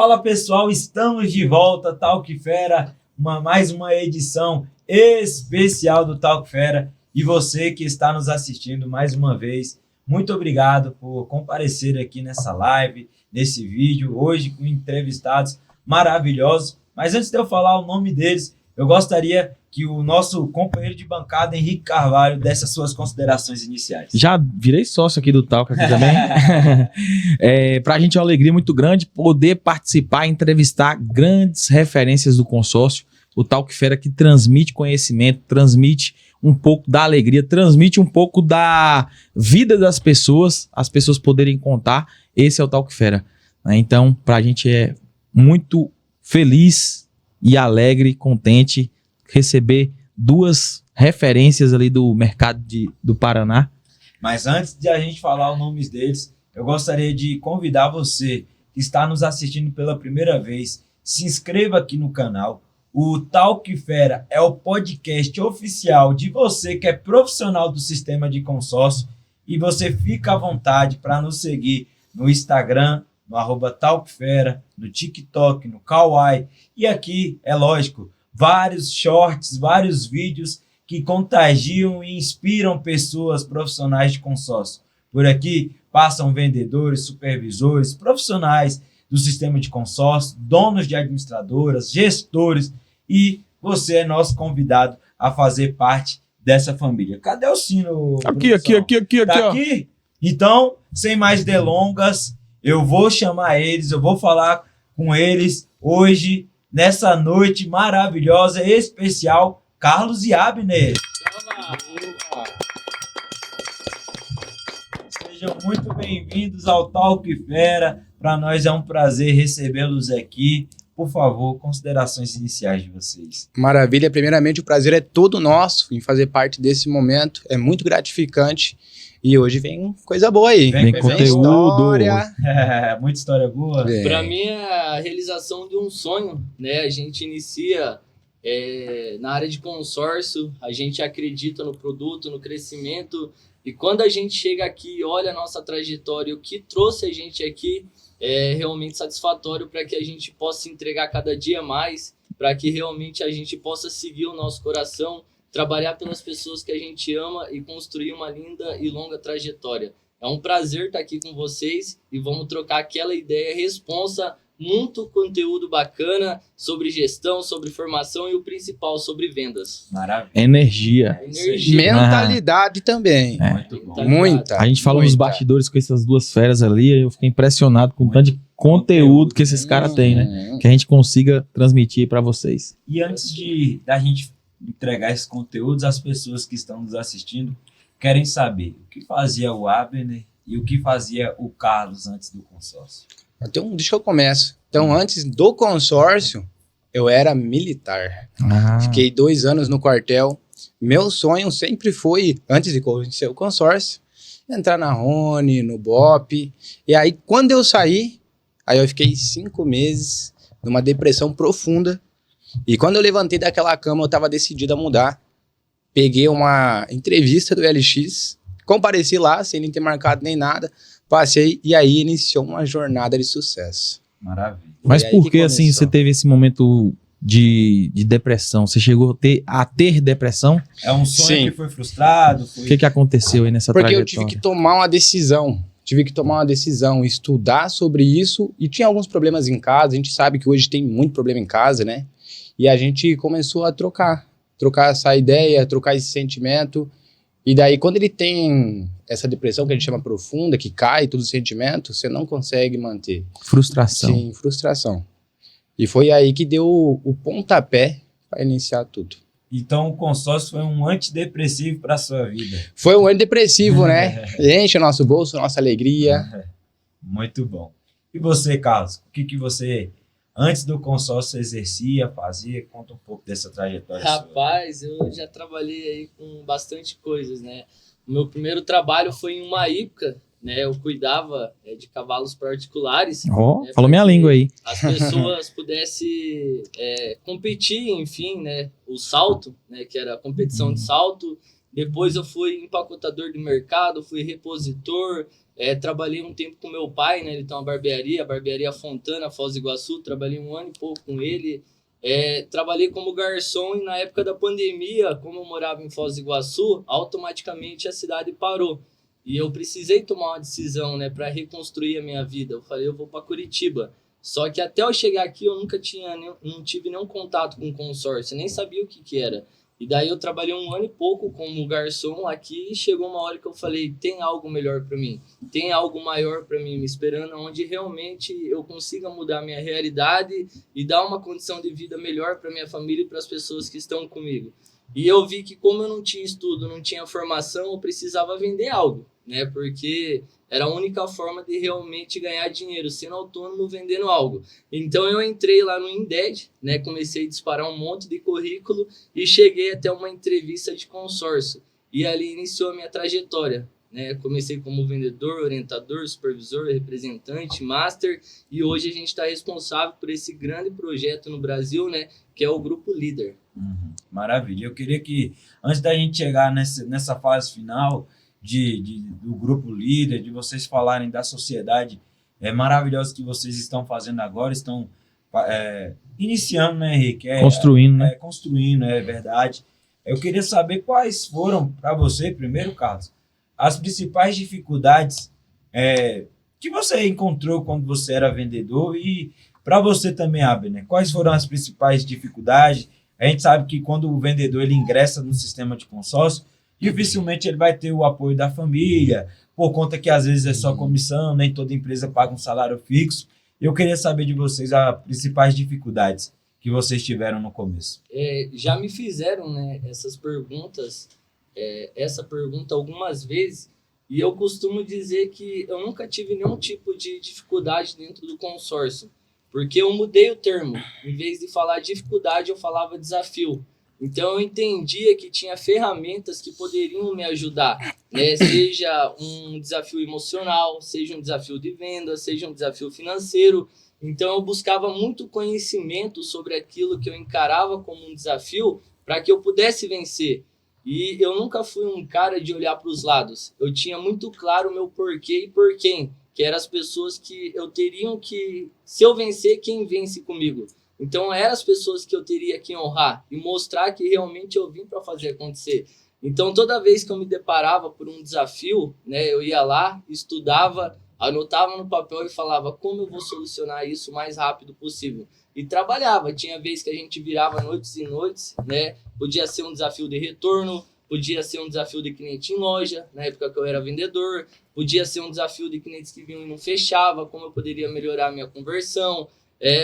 Fala pessoal, estamos de volta, Talk Fera, mais uma edição especial do Talk Fera. E você que está nos assistindo mais uma vez, muito obrigado por comparecer aqui nessa live, nesse vídeo, hoje com entrevistados maravilhosos. Mas antes de eu falar o nome deles, eu gostaria que o nosso companheiro de bancada, Henrique Carvalho, desse as suas considerações iniciais. Já virei sócio aqui do Talk aqui também. Pra gente é uma alegria muito grande poder participar e entrevistar grandes referências do consórcio. O Talk Fera que transmite conhecimento, transmite um pouco da alegria, transmite um pouco da vida das pessoas, as pessoas poderem contar. Esse é o Talk Fera. Então, pra gente é muito feliz e alegre, contente receber duas referências ali do mercado do Paraná. Mas antes de a gente falar os nomes deles, eu gostaria de convidar você que está nos assistindo pela primeira vez, se inscreva aqui no canal. O Talk Fera é o podcast oficial de você que é profissional do sistema de consórcio, e você fica à vontade para nos seguir no Instagram, no @talkfera, no TikTok, no Kawaii, e aqui, é lógico, vários shorts, vários vídeos que contagiam e inspiram pessoas profissionais de consórcio. Por aqui passam vendedores, supervisores, profissionais do sistema de consórcio, donos de administradoras, gestores, e você é nosso convidado a fazer parte dessa família. Cadê o sino? Aqui. Tá aqui? Então, sem mais delongas, eu vou chamar eles, eu vou falar com eles hoje, nessa noite maravilhosa e especial. Carlos e Abner. Sejam muito bem-vindos ao Talk Fera. Para nós é um prazer recebê-los aqui. Por favor, considerações iniciais de vocês. Maravilha. Primeiramente, o prazer é todo nosso em fazer parte desse momento. É muito gratificante. E hoje vem coisa boa aí. Vem conteúdo. História. Muita história boa. Para mim é a realização de um sonho, né? A gente inicia na área de consórcio, a gente acredita no produto, no crescimento, e quando a gente chega aqui e olha a nossa trajetória, o que trouxe a gente aqui é realmente satisfatório para que a gente possa entregar cada dia mais, para que realmente a gente possa seguir o nosso coração, trabalhar pelas pessoas que a gente ama e construir uma linda e longa trajetória. É um prazer estar aqui com vocês e vamos trocar aquela ideia responsa, muito conteúdo bacana sobre gestão, sobre formação e o principal, sobre vendas. Maravilha. Energia. Mentalidade também. Muito bom. Muita. A gente fala nos bastidores com essas duas feras ali, eu fiquei impressionado com o tanto de conteúdo que esses caras têm, né? Que a gente consiga transmitir para vocês. E antes da gente entregar esses conteúdos, as pessoas que estão nos assistindo querem saber o que fazia o Abner e o que fazia o Carlos antes do consórcio. Então, deixa eu começar. Então, antes do consórcio, eu era militar. Fiquei 2 anos no quartel. Meu sonho sempre foi, antes de conhecer o consórcio, entrar na Rony, no BOP. E aí, quando eu saí, aí eu fiquei 5 meses numa depressão profunda. E quando eu levantei daquela cama, eu estava decidido a mudar. Peguei uma entrevista do LX, compareci lá, sem nem ter marcado nem nada. Passei e aí iniciou uma jornada de sucesso. Maravilha. Mas por que assim você teve esse momento de depressão? Você chegou a ter depressão? É um sonho Sim. que foi frustrado? O que aconteceu aí nessa Porque trajetória? eu tive que tomar uma decisão. Estudar sobre isso, e tinha alguns problemas em casa. A gente sabe que hoje tem muito problema em casa, né? E a gente começou a trocar essa ideia, trocar esse sentimento. E daí, quando ele tem essa depressão que a gente chama profunda, que cai todo o sentimento, você não consegue manter. Frustração. Sim, frustração. E foi aí que deu o pontapé para iniciar tudo. Então o consórcio foi um antidepressivo para a sua vida. Foi um antidepressivo, né? Enche o nosso bolso, nossa alegria. Muito bom. E você, Carlos? O que você, antes do consórcio, exercia, fazia? Conta um pouco dessa trajetória sua. Rapaz, eu já trabalhei aí com bastante coisas, né? O meu primeiro trabalho foi em uma hípica, né? Eu cuidava de cavalos particulares. Falou minha língua aí. As pessoas pudessem competir, enfim, né? O salto, né? Que era a competição de salto. Depois eu fui empacotador de mercado, fui repositor, trabalhei um tempo com meu pai, né? Ele tem uma barbearia, a Barbearia Fontana, Foz do Iguaçu, trabalhei 1 ano e pouco com ele. Trabalhei como garçom e na época da pandemia, como eu morava em Foz do Iguaçu, automaticamente a cidade parou. E eu precisei tomar uma decisão, né, para reconstruir a minha vida. Eu falei, eu vou para Curitiba. Só que até eu chegar aqui eu não tive nenhum contato com o consórcio, nem sabia o que era. E daí eu trabalhei 1 ano e pouco como garçom aqui e chegou uma hora que eu falei, tem algo melhor para mim, tem algo maior para mim me esperando, onde realmente eu consiga mudar a minha realidade e dar uma condição de vida melhor para minha família e para as pessoas que estão comigo. E eu vi que como eu não tinha estudo, não tinha formação, eu precisava vender algo, né? Porque era a única forma de realmente ganhar dinheiro, sendo autônomo, vendendo algo. Então eu entrei lá no Inded, né? Comecei a disparar um monte de currículo e cheguei até uma entrevista de consórcio. E ali iniciou a minha trajetória, né? Comecei como vendedor, orientador, supervisor, representante, master, e hoje a gente está responsável por esse grande projeto no Brasil, né? Que é o Grupo Líder. Maravilha. Eu queria que, antes da gente chegar nessa fase final do Grupo Líder, de vocês falarem da sociedade maravilhosa que vocês estão fazendo agora, estão iniciando, né, Henrique? Construindo, né? Construindo, é verdade. Eu queria saber quais foram, para você, primeiro, Carlos, as principais dificuldades que você encontrou quando você era vendedor e para você também, Abner, quais foram as principais dificuldades? A gente sabe que quando o vendedor ele ingressa no sistema de consórcio, dificilmente ele vai ter o apoio da família, por conta que às vezes é só comissão, nem toda empresa paga um salário fixo. Eu queria saber de vocês as principais dificuldades que vocês tiveram no começo. Já me fizeram, né, essa pergunta algumas vezes, e eu costumo dizer que eu nunca tive nenhum tipo de dificuldade dentro do consórcio, porque eu mudei o termo. Em vez de falar dificuldade, eu falava desafio. Então eu entendia que tinha ferramentas que poderiam me ajudar, né? Seja um desafio emocional, seja um desafio de venda, seja um desafio financeiro. Então eu buscava muito conhecimento sobre aquilo que eu encarava como um desafio para que eu pudesse vencer. E eu nunca fui um cara de olhar para os lados. Eu tinha muito claro o meu porquê e por quem, que eram as pessoas que eu teriam que, se eu vencer, quem vence comigo. Então eram as pessoas que eu teria que honrar e mostrar que realmente eu vim para fazer acontecer. Então toda vez que eu me deparava por um desafio, né, eu ia lá, estudava, anotava no papel e falava como eu vou solucionar isso o mais rápido possível. E trabalhava. Tinha vezes que a gente virava noites e noites, né? Podia ser um desafio de retorno, podia ser um desafio de cliente em loja, na época que eu era vendedor, podia ser um desafio de clientes que vinham e não fechava, como eu poderia melhorar a minha conversão,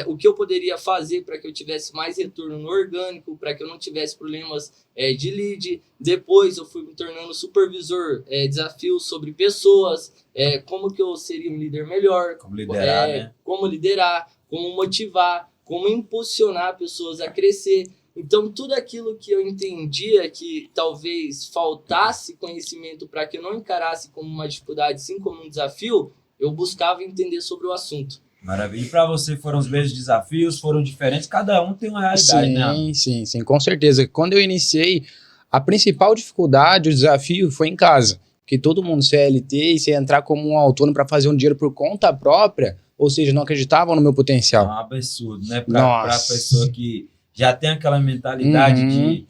o que eu poderia fazer para que eu tivesse mais retorno no orgânico, para que eu não tivesse problemas de lead. Depois eu fui me tornando supervisor, desafios sobre pessoas, como que eu seria um líder melhor, Como liderar, né? Como liderar, como motivar, como impulsionar pessoas a crescer. Então, tudo aquilo que eu entendia que talvez faltasse conhecimento para que eu não encarasse como uma dificuldade, sim como um desafio, eu buscava entender sobre o assunto. Maravilha. E para você foram os mesmos desafios, foram diferentes, cada um tem uma realidade, né? Sim, com certeza. Quando eu iniciei, a principal dificuldade, o desafio foi em casa. Porque todo mundo CLT e se entrar como um autônomo para fazer um dinheiro por conta própria, ou seja, não acreditavam no meu potencial. É um absurdo, né? Para a pessoa que já tem aquela mentalidade de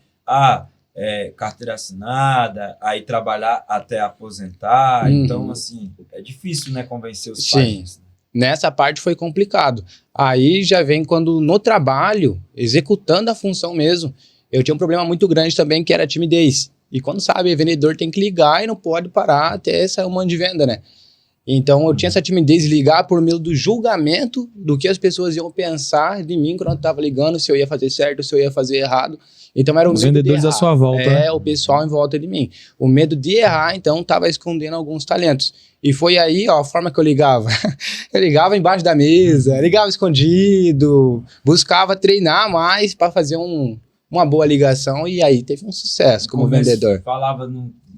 carteira assinada, aí trabalhar até aposentar. Então, assim, é difícil, né, convencer os pais. Nessa parte foi complicado. Aí já vem quando no trabalho, executando a função mesmo, eu tinha um problema muito grande também, que era a timidez. E quando sabe, o vendedor tem que ligar e não pode parar até sair um monte de venda, né? Então eu tinha essa timidez de ligar por meio do julgamento do que as pessoas iam pensar de mim quando eu estava ligando, se eu ia fazer certo, se eu ia fazer errado. Então era o Os medo vendedores de errar. à sua volta, né? O pessoal em volta de mim. O medo de errar, então, estava escondendo alguns talentos. E foi aí, ó, a forma que eu ligava. Eu ligava embaixo da mesa, ligava escondido, buscava treinar mais para fazer uma boa ligação e aí teve um sucesso como vendedor.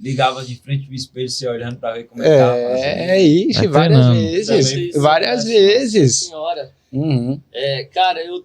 Ligava de frente pro espelho, você olhando para ver como é que tava fazendo. Várias vezes. Senhora, Cara, eu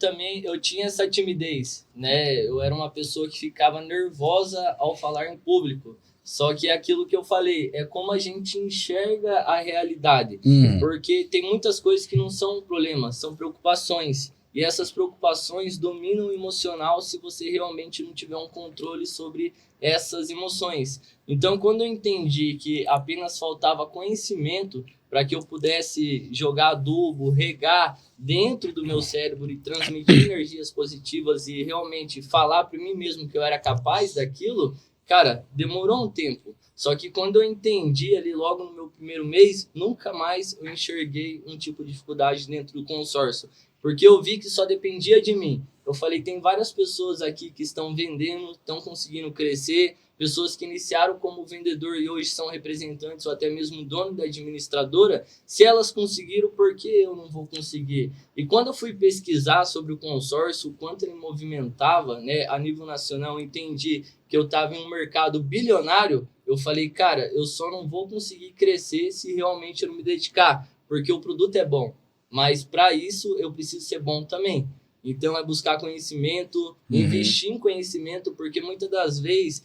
tinha essa timidez, né? Eu era uma pessoa que ficava nervosa ao falar em público. Só que é aquilo que eu falei, é como a gente enxerga a realidade. Porque tem muitas coisas que não são problemas, são preocupações. E essas preocupações dominam o emocional se você realmente não tiver um controle sobre essas emoções. Então, quando eu entendi que apenas faltava conhecimento para que eu pudesse jogar adubo, regar dentro do meu cérebro e transmitir energias positivas e realmente falar para mim mesmo que eu era capaz daquilo, cara, demorou um tempo. Só que quando eu entendi ali logo no meu primeiro mês, nunca mais eu enxerguei um tipo de dificuldade dentro do consórcio. Porque eu vi que só dependia de mim. Eu falei, tem várias pessoas aqui que estão vendendo, estão conseguindo crescer, pessoas que iniciaram como vendedor e hoje são representantes ou até mesmo dono da administradora. Se elas conseguiram, por que eu não vou conseguir? E quando eu fui pesquisar sobre o consórcio, o quanto ele movimentava, né, a nível nacional, eu entendi que eu estava em um mercado bilionário. Eu falei, cara, eu só não vou conseguir crescer se realmente eu não me dedicar, porque o produto é bom. Mas para isso eu preciso ser bom também. Então é buscar conhecimento, investir em conhecimento, porque muitas das vezes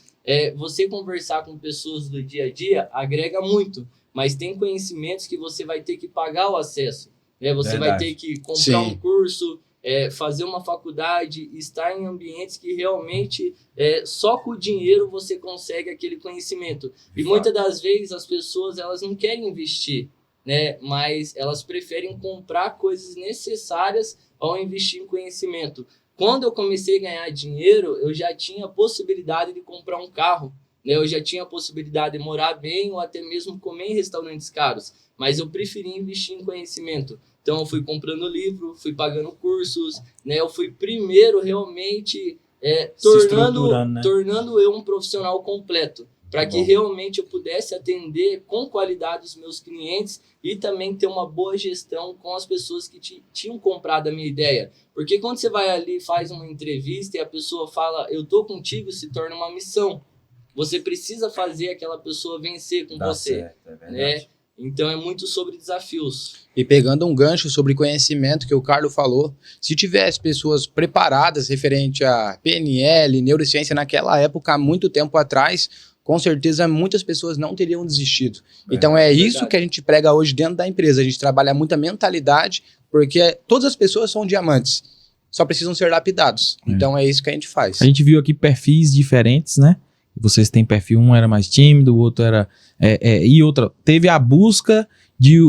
você conversar com pessoas do dia a dia agrega muito, mas tem conhecimentos que você vai ter que pagar o acesso. Né? Você vai ter que comprar um curso, fazer uma faculdade, estar em ambientes que realmente só com o dinheiro você consegue aquele conhecimento. E muitas das vezes as pessoas elas não querem investir, né? Mas elas preferem comprar coisas necessárias ao investir em conhecimento. Quando eu comecei a ganhar dinheiro, eu já tinha a possibilidade de comprar um carro, né? Eu já tinha a possibilidade de morar bem ou até mesmo comer em restaurantes caros, mas eu preferi investir em conhecimento. Então eu fui comprando livro, fui pagando cursos, né? Eu fui primeiro realmente tornando eu um profissional completo, para que realmente eu pudesse atender com qualidade os meus clientes e também ter uma boa gestão com as pessoas que tinham comprado a minha ideia. Porque quando você vai ali, faz uma entrevista e a pessoa fala, eu tô contigo, se torna uma missão. Você precisa fazer aquela pessoa vencer com você. Certo, é verdade. Né? Então é muito sobre desafios. E pegando um gancho sobre conhecimento que o Carlos falou, se tivesse pessoas preparadas referente a PNL, neurociência naquela época, há muito tempo atrás, com certeza muitas pessoas não teriam desistido. Então é isso que a gente prega hoje dentro da empresa. A gente trabalha muito a mentalidade, porque todas as pessoas são diamantes, só precisam ser lapidados. Então é isso que a gente faz. A gente viu aqui perfis diferentes, né? Vocês têm perfil, um era mais tímido, o outro era... e outra, teve a busca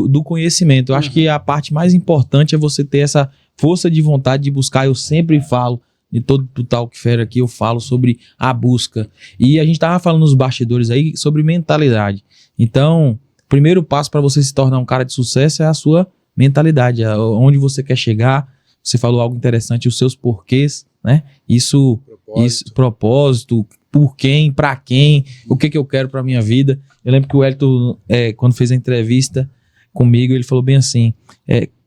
do conhecimento. Eu acho que a parte mais importante é você ter essa força de vontade de buscar. Eu sempre falo, de todo o Talk Fair aqui, eu falo sobre a busca. E a gente tava falando nos bastidores aí sobre mentalidade. Então, o primeiro passo para você se tornar um cara de sucesso é a sua mentalidade, onde você quer chegar. Você falou algo interessante, os seus porquês, né? Isso, propósito, por quem, para quem, o que eu quero para minha vida. Eu lembro que o Elton, quando fez a entrevista comigo, ele falou bem assim,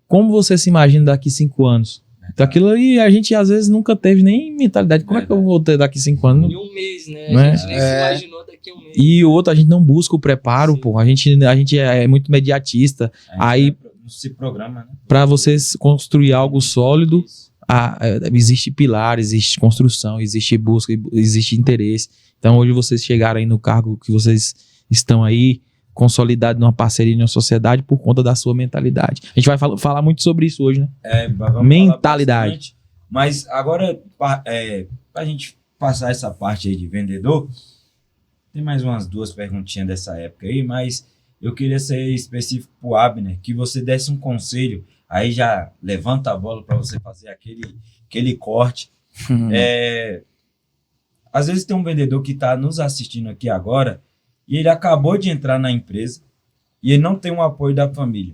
como você se imagina daqui 5 anos? Então aquilo aí a gente às vezes nunca teve nem mentalidade. Como é que eu vou ter daqui 5 anos? Em um mês, né? A gente nem se imaginou daqui a um mês. E o outro, a gente não busca o preparo, pô. A gente é muito mediatista. Aí se programa, né? Para você construir algo sólido, existe pilar, existe construção, existe busca, existe interesse. Então hoje vocês chegaram aí no cargo que vocês estão aí, consolidado numa parceria, numa sociedade por conta da sua mentalidade. A gente vai falar muito sobre isso hoje, né? Vamos mentalidade. Mas agora, pra gente passar essa parte aí de vendedor, tem mais umas 2 perguntinhas dessa época aí, mas eu queria ser específico pro Abner, que você desse um conselho, aí já levanta a bola para você fazer aquele corte. Às vezes tem um vendedor que está nos assistindo aqui agora, e ele acabou de entrar na empresa e ele não tem um apoio da família.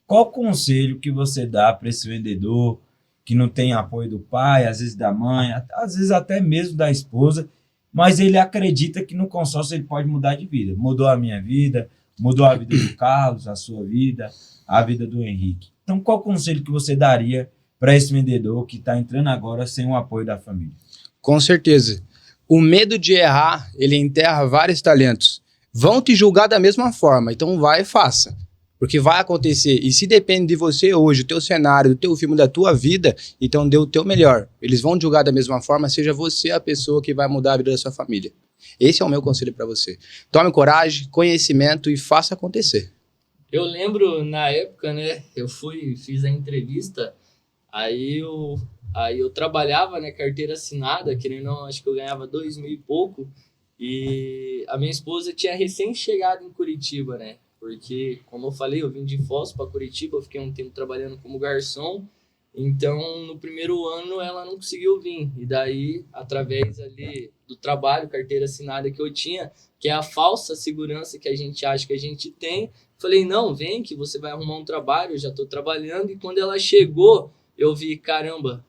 Qual conselho que você dá para esse vendedor que não tem apoio do pai, às vezes da mãe, às vezes até mesmo da esposa, mas ele acredita que no consórcio ele pode mudar de vida? Mudou a minha vida, mudou a vida do Carlos, a sua vida, a vida do Henrique. Então, qual conselho que você daria para esse vendedor que está entrando agora sem o apoio da família? Com certeza. O medo de errar, ele enterra vários talentos. Vão te julgar da mesma forma, então vai e faça. Porque vai acontecer. E se depende de você hoje, o teu cenário, do teu filme, da tua vida, então dê o teu melhor. Eles vão te julgar da mesma forma, seja você a pessoa que vai mudar a vida da sua família. Esse é o meu conselho para você. Tome coragem, conhecimento e faça acontecer. Eu lembro, na época, né, fiz a entrevista, aí eu trabalhava, né, carteira assinada, querendo ou não, acho que eu ganhava 2.000 e pouco, e a minha esposa tinha recém-chegado em Curitiba, né, porque, como eu falei, eu vim de Foz para Curitiba, eu fiquei um tempo trabalhando como garçom, então, no primeiro ano, ela não conseguiu vir, e daí, através ali do trabalho, carteira assinada que eu tinha, que é a falsa segurança que a gente acha que a gente tem, falei, não, vem que você vai arrumar um trabalho, eu já estou trabalhando, e quando ela chegou, eu vi, caramba,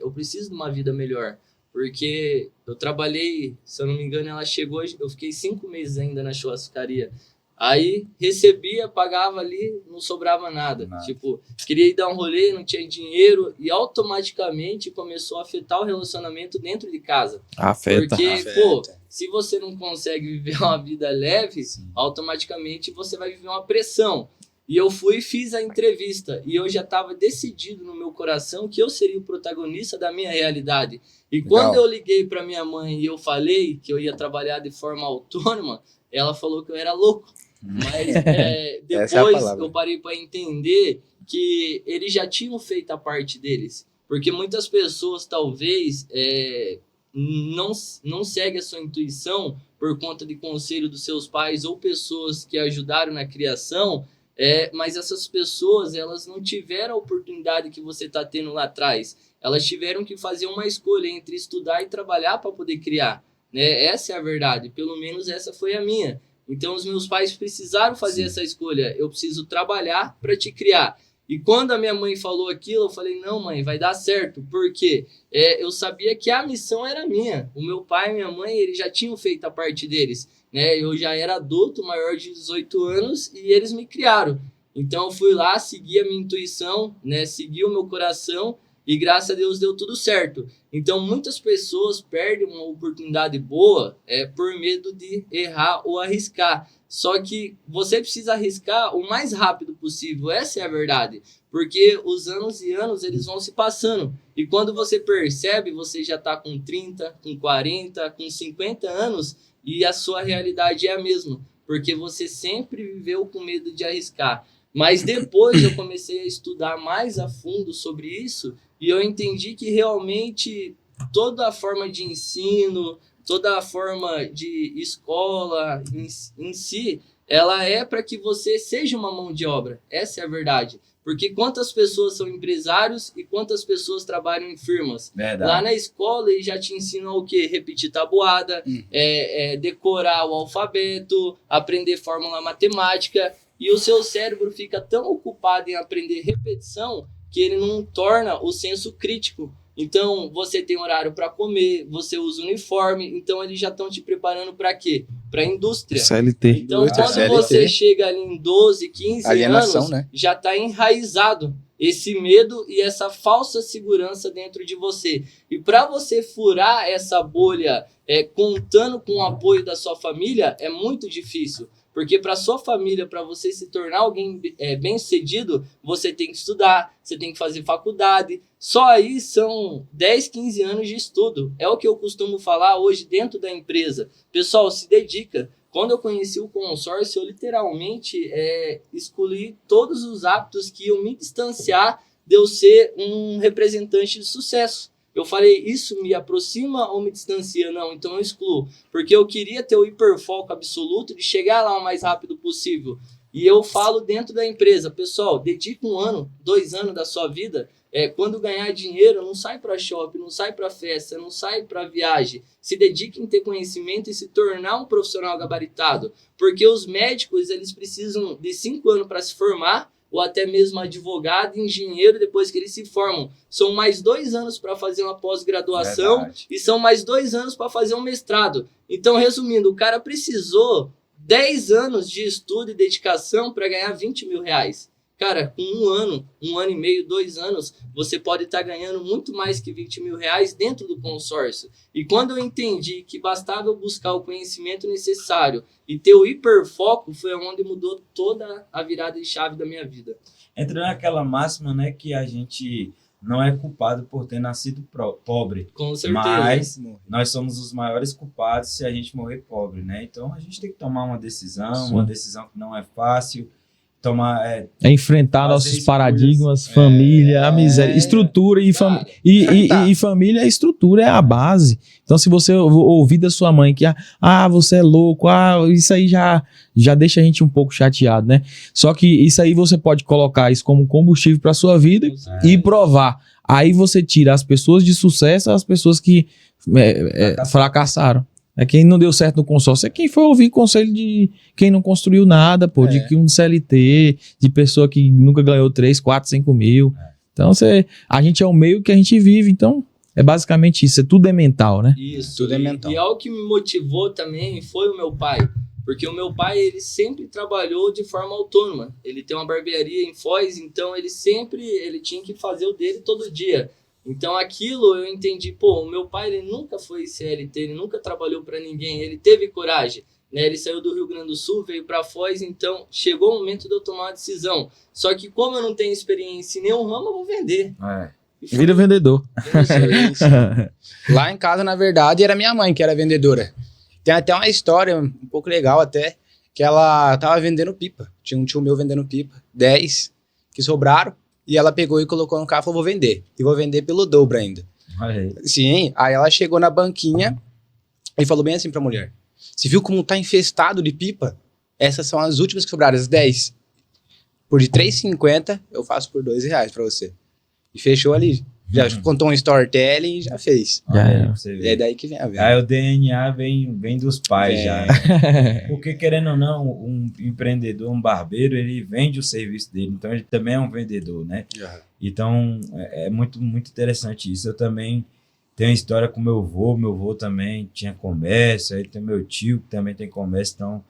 eu preciso de uma vida melhor, porque eu trabalhei, se eu não me engano, ela chegou, eu fiquei 5 meses ainda na churrascaria, aí recebia, pagava ali, não sobrava nada. Tipo, queria ir dar um rolê, não tinha dinheiro, e automaticamente começou a afetar o relacionamento dentro de casa. Afeta. Porque, pô, se você não consegue viver uma vida leve, automaticamente você vai viver uma pressão. E eu fui e fiz a entrevista, e eu já estava decidido no meu coração que eu seria o protagonista da minha realidade. E quando eu liguei para minha mãe e eu falei que eu ia trabalhar de forma autônoma, ela falou que eu era louco. Mas depois eu parei para entender que eles já tinham feito a parte deles. Porque muitas pessoas talvez não seguem a sua intuição por conta de conselho dos seus pais ou pessoas que ajudaram na criação, mas essas pessoas elas não tiveram a oportunidade que você está tendo lá atrás. Elas tiveram que fazer uma escolha entre estudar e trabalhar para poder criar. Né? Essa é a verdade, pelo menos essa foi a minha. Então, os meus pais precisaram fazer essa escolha. Eu preciso trabalhar para te criar. E quando a minha mãe falou aquilo, eu falei, não, mãe, vai dar certo. Por quê? Eu sabia que a missão era minha. O meu pai e minha mãe, eles já tinham feito a parte deles. Né? Eu já era adulto, maior de 18 anos, e eles me criaram. Então, eu fui lá, segui a minha intuição, né? Segui o meu coração, e graças a Deus deu tudo certo. Então, muitas pessoas perdem uma oportunidade boa por medo de errar ou arriscar. Só que você precisa arriscar o mais rápido possível. Essa é a verdade. Porque os anos e anos, eles vão se passando. E quando você percebe, você já está com 30, com 40, com 50 anos e a sua realidade é a mesma. Porque você sempre viveu com medo de arriscar. Mas depois eu comecei a estudar mais a fundo sobre isso e eu entendi que realmente toda a forma de ensino, toda a forma de escola em si, ela é para que você seja uma mão de obra. Essa é a verdade. Porque quantas pessoas são empresários e quantas pessoas trabalham em firmas? Verdade. Lá na escola eles já te ensinam o quê? Repetir tabuada, decorar o alfabeto, aprender fórmula matemática. E o seu cérebro fica tão ocupado em aprender repetição que ele não torna o senso crítico. Então, você tem horário para comer, você usa uniforme, então eles já estão te preparando para quê? Para a indústria. CLT. Então, quando você chega ali em 12, 15 alienação, anos, né? já está enraizado esse medo e essa falsa segurança dentro de você. E para você furar essa bolha contando com o apoio da sua família, é muito difícil. Porque para sua família, para você se tornar alguém bem-sucedido, você tem que estudar, você tem que fazer faculdade. Só aí são 10, 15 anos de estudo. É o que eu costumo falar hoje dentro da empresa. Pessoal, se dedica. Quando eu conheci o consórcio, eu literalmente escolhi todos os hábitos que iam me distanciar de eu ser um representante de sucesso. Eu falei, isso me aproxima ou me distancia? Não, então eu excluo. Porque eu queria ter o hiperfoco absoluto de chegar lá o mais rápido possível. E eu falo dentro da empresa, pessoal, dedica 1 ano, 2 anos da sua vida. Quando ganhar dinheiro, não sai para shopping, não sai para festa, não sai para viagem. Se dedique em ter conhecimento e se tornar um profissional gabaritado. Porque os médicos, eles precisam de 5 anos para se formar, ou até mesmo advogado, engenheiro, depois que eles se formam. São mais 2 anos para fazer uma pós-graduação e são mais 2 anos para fazer um mestrado. Então, resumindo, o cara precisou 10 anos de estudo e dedicação para ganhar 20 mil reais. Cara, com um ano e meio, 2 anos, você pode estar ganhando muito mais que 20 mil reais dentro do consórcio. E quando eu entendi que bastava eu buscar o conhecimento necessário e ter o hiperfoco, foi onde mudou toda a virada de chave da minha vida. Entra naquela máxima, né, que a gente não é culpado por ter nascido pobre. Com certeza. Mas nós somos os maiores culpados se a gente morrer pobre, né? Então a gente tem que tomar uma decisão que não é fácil. Enfrentar nossos paradigmas, família, a miséria, estrutura e família, a estrutura é a base. Então, se você ouvir da sua mãe que você é louco, isso aí já deixa a gente um pouco chateado, né? Só que isso aí você pode colocar isso como combustível para sua vida e provar. Aí você tira as pessoas de sucesso, as pessoas que fracassaram. Quem não deu certo no consórcio é quem foi ouvir conselho de quem não construiu nada, de que um CLT, de pessoa que nunca ganhou 3, 4, 5 mil. Então, a gente é o meio que a gente vive, então é basicamente isso, tudo é mental, né? Isso, tudo é mental. E algo que me motivou também foi o meu pai, porque o meu pai, ele sempre trabalhou de forma autônoma. Ele tem uma barbearia em Foz, então ele tinha que fazer o dele todo dia. Então aquilo eu entendi, o meu pai ele nunca foi CLT, ele nunca trabalhou para ninguém, ele teve coragem, né? Ele saiu do Rio Grande do Sul, veio para Foz, então chegou o momento de eu tomar uma decisão. Só que como eu não tenho experiência em nenhum ramo, eu vou vender. Vira vendedor. Isso. Lá em casa, na verdade, era minha mãe que era vendedora. Tem até uma história um pouco legal até, que ela tava vendendo pipa. Tinha um tio meu vendendo pipa, 10 que sobraram. E ela pegou e colocou no carro e falou, vou vender. E vou vender pelo dobro ainda. Sim, aí ela chegou na banquinha e falou bem assim pra mulher. Você viu como tá infestado de pipa? Essas são as últimas que sobraram, as 10. Por de R$3,50, eu faço por R$2 pra você. E fechou ali. Já contou um storytelling e já fez. É daí que vem a venda. Aí o DNA vem dos pais já. Né? Porque, querendo ou não, um empreendedor, um barbeiro, ele vende o serviço dele. Então, ele também é um vendedor, né? Então, é muito, muito interessante isso. Eu também tenho uma história com meu avô também tinha comércio. Aí tem meu tio, que também tem comércio. Então,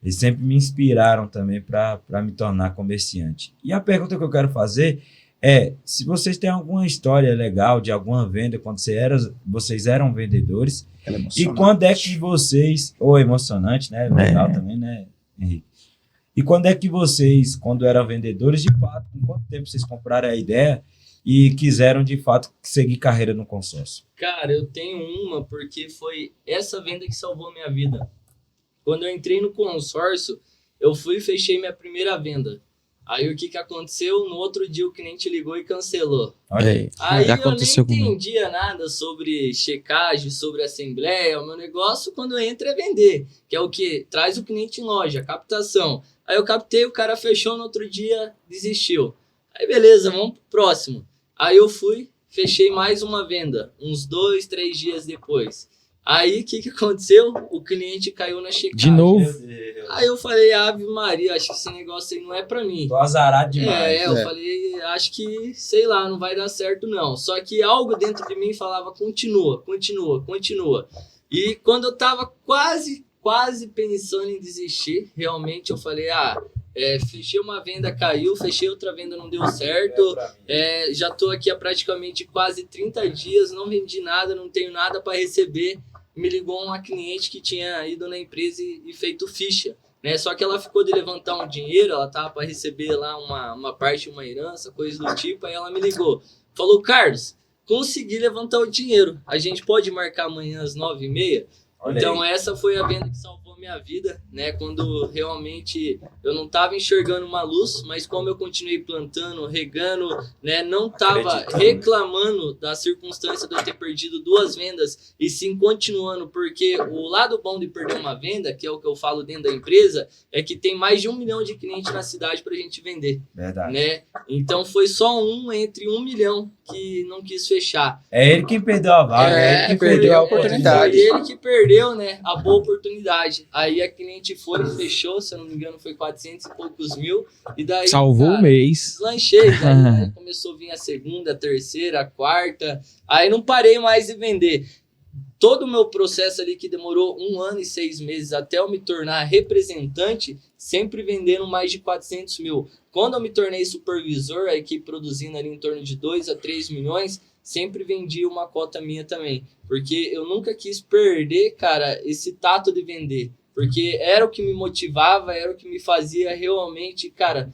eles sempre me inspiraram também para me tornar comerciante. E a pergunta que eu quero fazer se vocês têm alguma história legal de alguma venda quando vocês eram vendedores, e quando é que vocês, ou emocionante, né? Legal também, né, Henrique? E quando é que vocês, quando eram vendedores, de fato, com quanto tempo vocês compraram a ideia e quiseram, de fato, seguir carreira no consórcio? Cara, eu tenho uma, porque foi essa venda que salvou minha vida. Quando eu entrei no consórcio, eu fui e fechei minha primeira venda. Aí o que aconteceu? No outro dia o cliente ligou e cancelou. Aí eu nem entendia nada sobre checagem, sobre assembleia. O meu negócio quando entra é vender, que é o que traz o cliente em loja, captação. Aí eu captei, o cara fechou, no outro dia desistiu. Aí beleza, vamos pro próximo. Aí eu fui, fechei mais uma venda, uns 2, 3 dias depois. Aí, o que aconteceu? O cliente caiu na checagem. De novo? Aí eu falei, Ave Maria, acho que esse negócio aí não é pra mim. Tô azarado demais. Eu falei, acho que, sei lá, não vai dar certo não. Só que algo dentro de mim falava, continua. E quando eu tava quase pensando em desistir, realmente eu falei, fechei uma venda, caiu, fechei outra venda, não deu certo. Já tô aqui há praticamente quase 30 dias, não vendi nada, não tenho nada para receber. Me ligou uma cliente que tinha ido na empresa e feito ficha, né? Só que ela ficou de levantar um dinheiro, ela tava para receber lá uma parte, uma herança, coisa do tipo. Aí ela me ligou, falou, Carlos, consegui levantar o dinheiro, a gente pode marcar amanhã às 9h30? Então essa foi a venda que salvou minha vida, né? Quando realmente eu não estava enxergando uma luz, mas como eu continuei plantando, regando, né? Não estava reclamando da circunstância de eu ter perdido 2 vendas e sim continuando, porque o lado bom de perder uma venda, que é o que eu falo dentro da empresa, é que tem mais de 1 milhão de clientes na cidade para a gente vender. Verdade. Né? Então foi só um entre 1 milhão que não quis fechar. É ele quem perdeu a vaga. É ele que perdeu a oportunidade. Foi ele que perdeu, né, a boa oportunidade. Aí a cliente foi e fechou, se eu não me engano foi 400 e poucos mil. E daí, salvou o mês. Deslanchei. Daí começou a vir a segunda, a terceira, a quarta. Aí não parei mais de vender. todo o meu processo ali que demorou 1 ano e 6 meses até eu me tornar representante, sempre vendendo mais de 400 mil. Quando eu me tornei supervisor, a equipe produzindo ali em torno de 2 a 3 milhões, sempre vendi uma cota minha também. Porque eu nunca quis perder, cara, esse tato de vender. Porque era o que me motivava, era o que me fazia realmente, cara,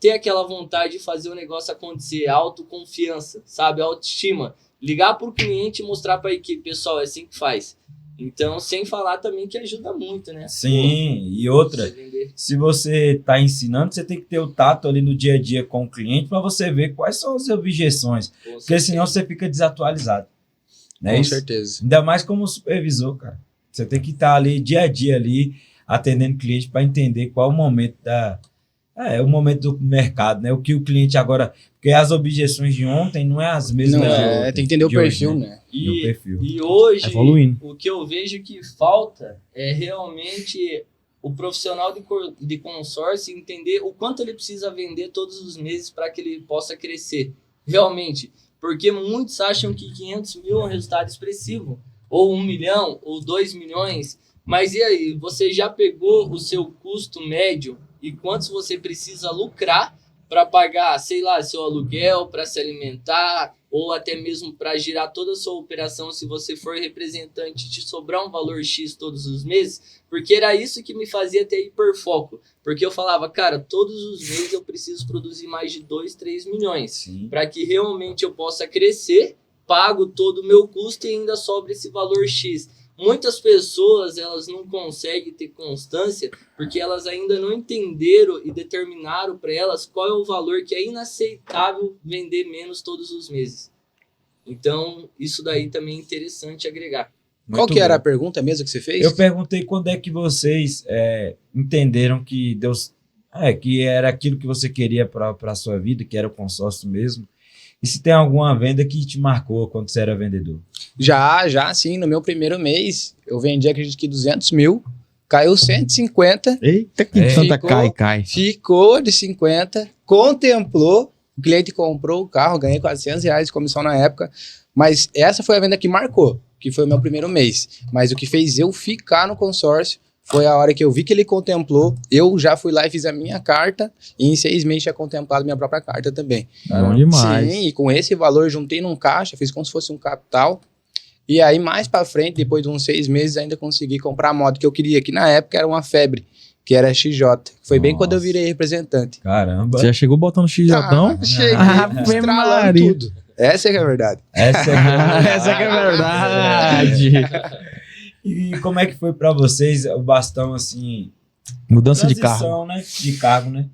ter aquela vontade de fazer o negócio acontecer, autoconfiança, sabe? Autoestima. Ligar para o cliente e mostrar para a equipe, pessoal, é assim que faz. Então, sem falar também que ajuda muito, né? Sim, e outra, se você está ensinando, você tem que ter o tato ali no dia a dia com o cliente para você ver quais são as objeções, porque senão você fica desatualizado. Não é Com isso? certeza. Ainda mais como supervisor, cara. Você tem que estar ali dia a dia ali atendendo o cliente para entender qual é o momento o momento do mercado, né? O que o cliente agora, porque as objeções de ontem não é as mesmas. Não de é, ontem, tem que entender o de hoje, perfil, né? né? E o perfil. E hoje, Evoluindo. o que eu vejo que falta é realmente o profissional de consórcio entender o quanto ele precisa vender todos os meses para que ele possa crescer. Realmente. Porque muitos acham que 500 mil é um resultado expressivo. Ou 1 milhão, ou 2 milhões. Mas e aí? Você já pegou o seu custo médio e quantos você precisa lucrar para pagar, sei lá, seu aluguel, para se alimentar, ou até mesmo para girar toda a sua operação se você for representante, te sobrar um valor X todos os meses, porque era isso que me fazia ter hiperfoco, porque eu falava, cara, todos os meses eu preciso produzir mais de 2, 3 milhões, para que realmente eu possa crescer, pago todo o meu custo e ainda sobra esse valor X. Muitas pessoas, elas não conseguem ter constância porque elas ainda não entenderam e determinaram para elas qual é o valor que é inaceitável vender menos todos os meses. Então, isso daí também é interessante agregar. Qual que era a pergunta mesmo que você fez? Eu perguntei quando é que vocês entenderam que Deus que era aquilo que você queria para a sua vida, que era o consórcio mesmo. E se tem alguma venda que te marcou quando você era vendedor? Já, sim. No meu primeiro mês, eu vendi, acredito que 200 mil. Caiu 150. Eita, que tanta cai. Ficou de 50. Contemplou. O cliente comprou o carro. Ganhei R$400 de comissão na época. Mas essa foi a venda que marcou, que foi o meu primeiro mês. Mas o que fez eu ficar no consórcio foi a hora que eu vi que ele contemplou. Eu já fui lá e fiz a minha carta. E em 6 meses tinha contemplado minha própria carta também. Bom demais. Sim, e com esse valor juntei num caixa, fiz como se fosse um capital. E aí mais pra frente, depois de uns 6 meses, ainda consegui comprar a moto que eu queria, que na época era uma febre, que era a XJ. Foi bem quando eu virei representante. Caramba. Você já chegou botando XJ? Cheguei, Ave estralando Maria. tudo. Essa é que é a verdade. Essa Essa que é a verdade. E como é que foi para vocês o bastão, assim... Mudança de carro. Transição, né? De cargo, né?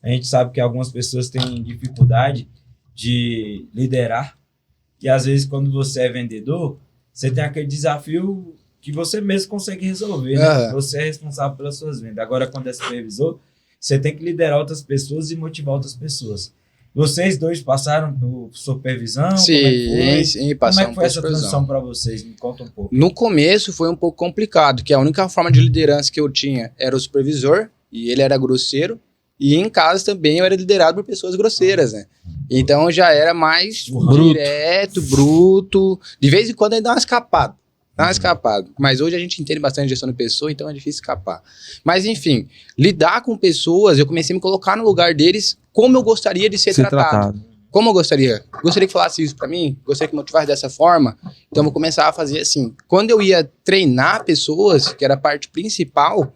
A gente sabe que algumas pessoas têm dificuldade de liderar, que às vezes quando você é vendedor, você tem aquele desafio que você mesmo consegue resolver, né? Você é responsável pelas suas vendas. Agora, quando é supervisor, você tem que liderar outras pessoas e motivar outras pessoas. Vocês dois passaram por supervisão? Sim, Como é passamos que foi essa transição para vocês? Me conta um pouco. No começo foi um pouco complicado, que a única forma de liderança que eu tinha era o supervisor, e ele era grosseiro, e em casa também eu era liderado por pessoas grosseiras, né? Então já era mais direto, bruto, de vez em quando ele dá uma escapada. Mas hoje a gente entende bastante gestão de pessoa, então é difícil escapar. Mas enfim, lidar com pessoas, eu comecei a me colocar no lugar deles como eu gostaria de ser tratado. Como eu gostaria? Gostaria que falasse isso pra mim? Gostaria que motivasse dessa forma? Então eu vou começar a fazer assim. Quando eu ia treinar pessoas, que era a parte principal,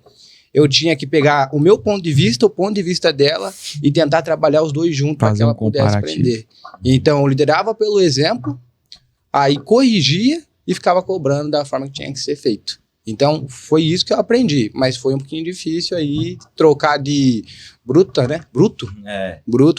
eu tinha que pegar o meu ponto de vista, o ponto de vista dela e tentar trabalhar os dois juntos para que ela pudesse aprender. Então eu liderava pelo exemplo, aí corrigia e ficava cobrando da forma que tinha que ser feito. Então, foi isso que eu aprendi, mas foi um pouquinho difícil aí trocar de bruto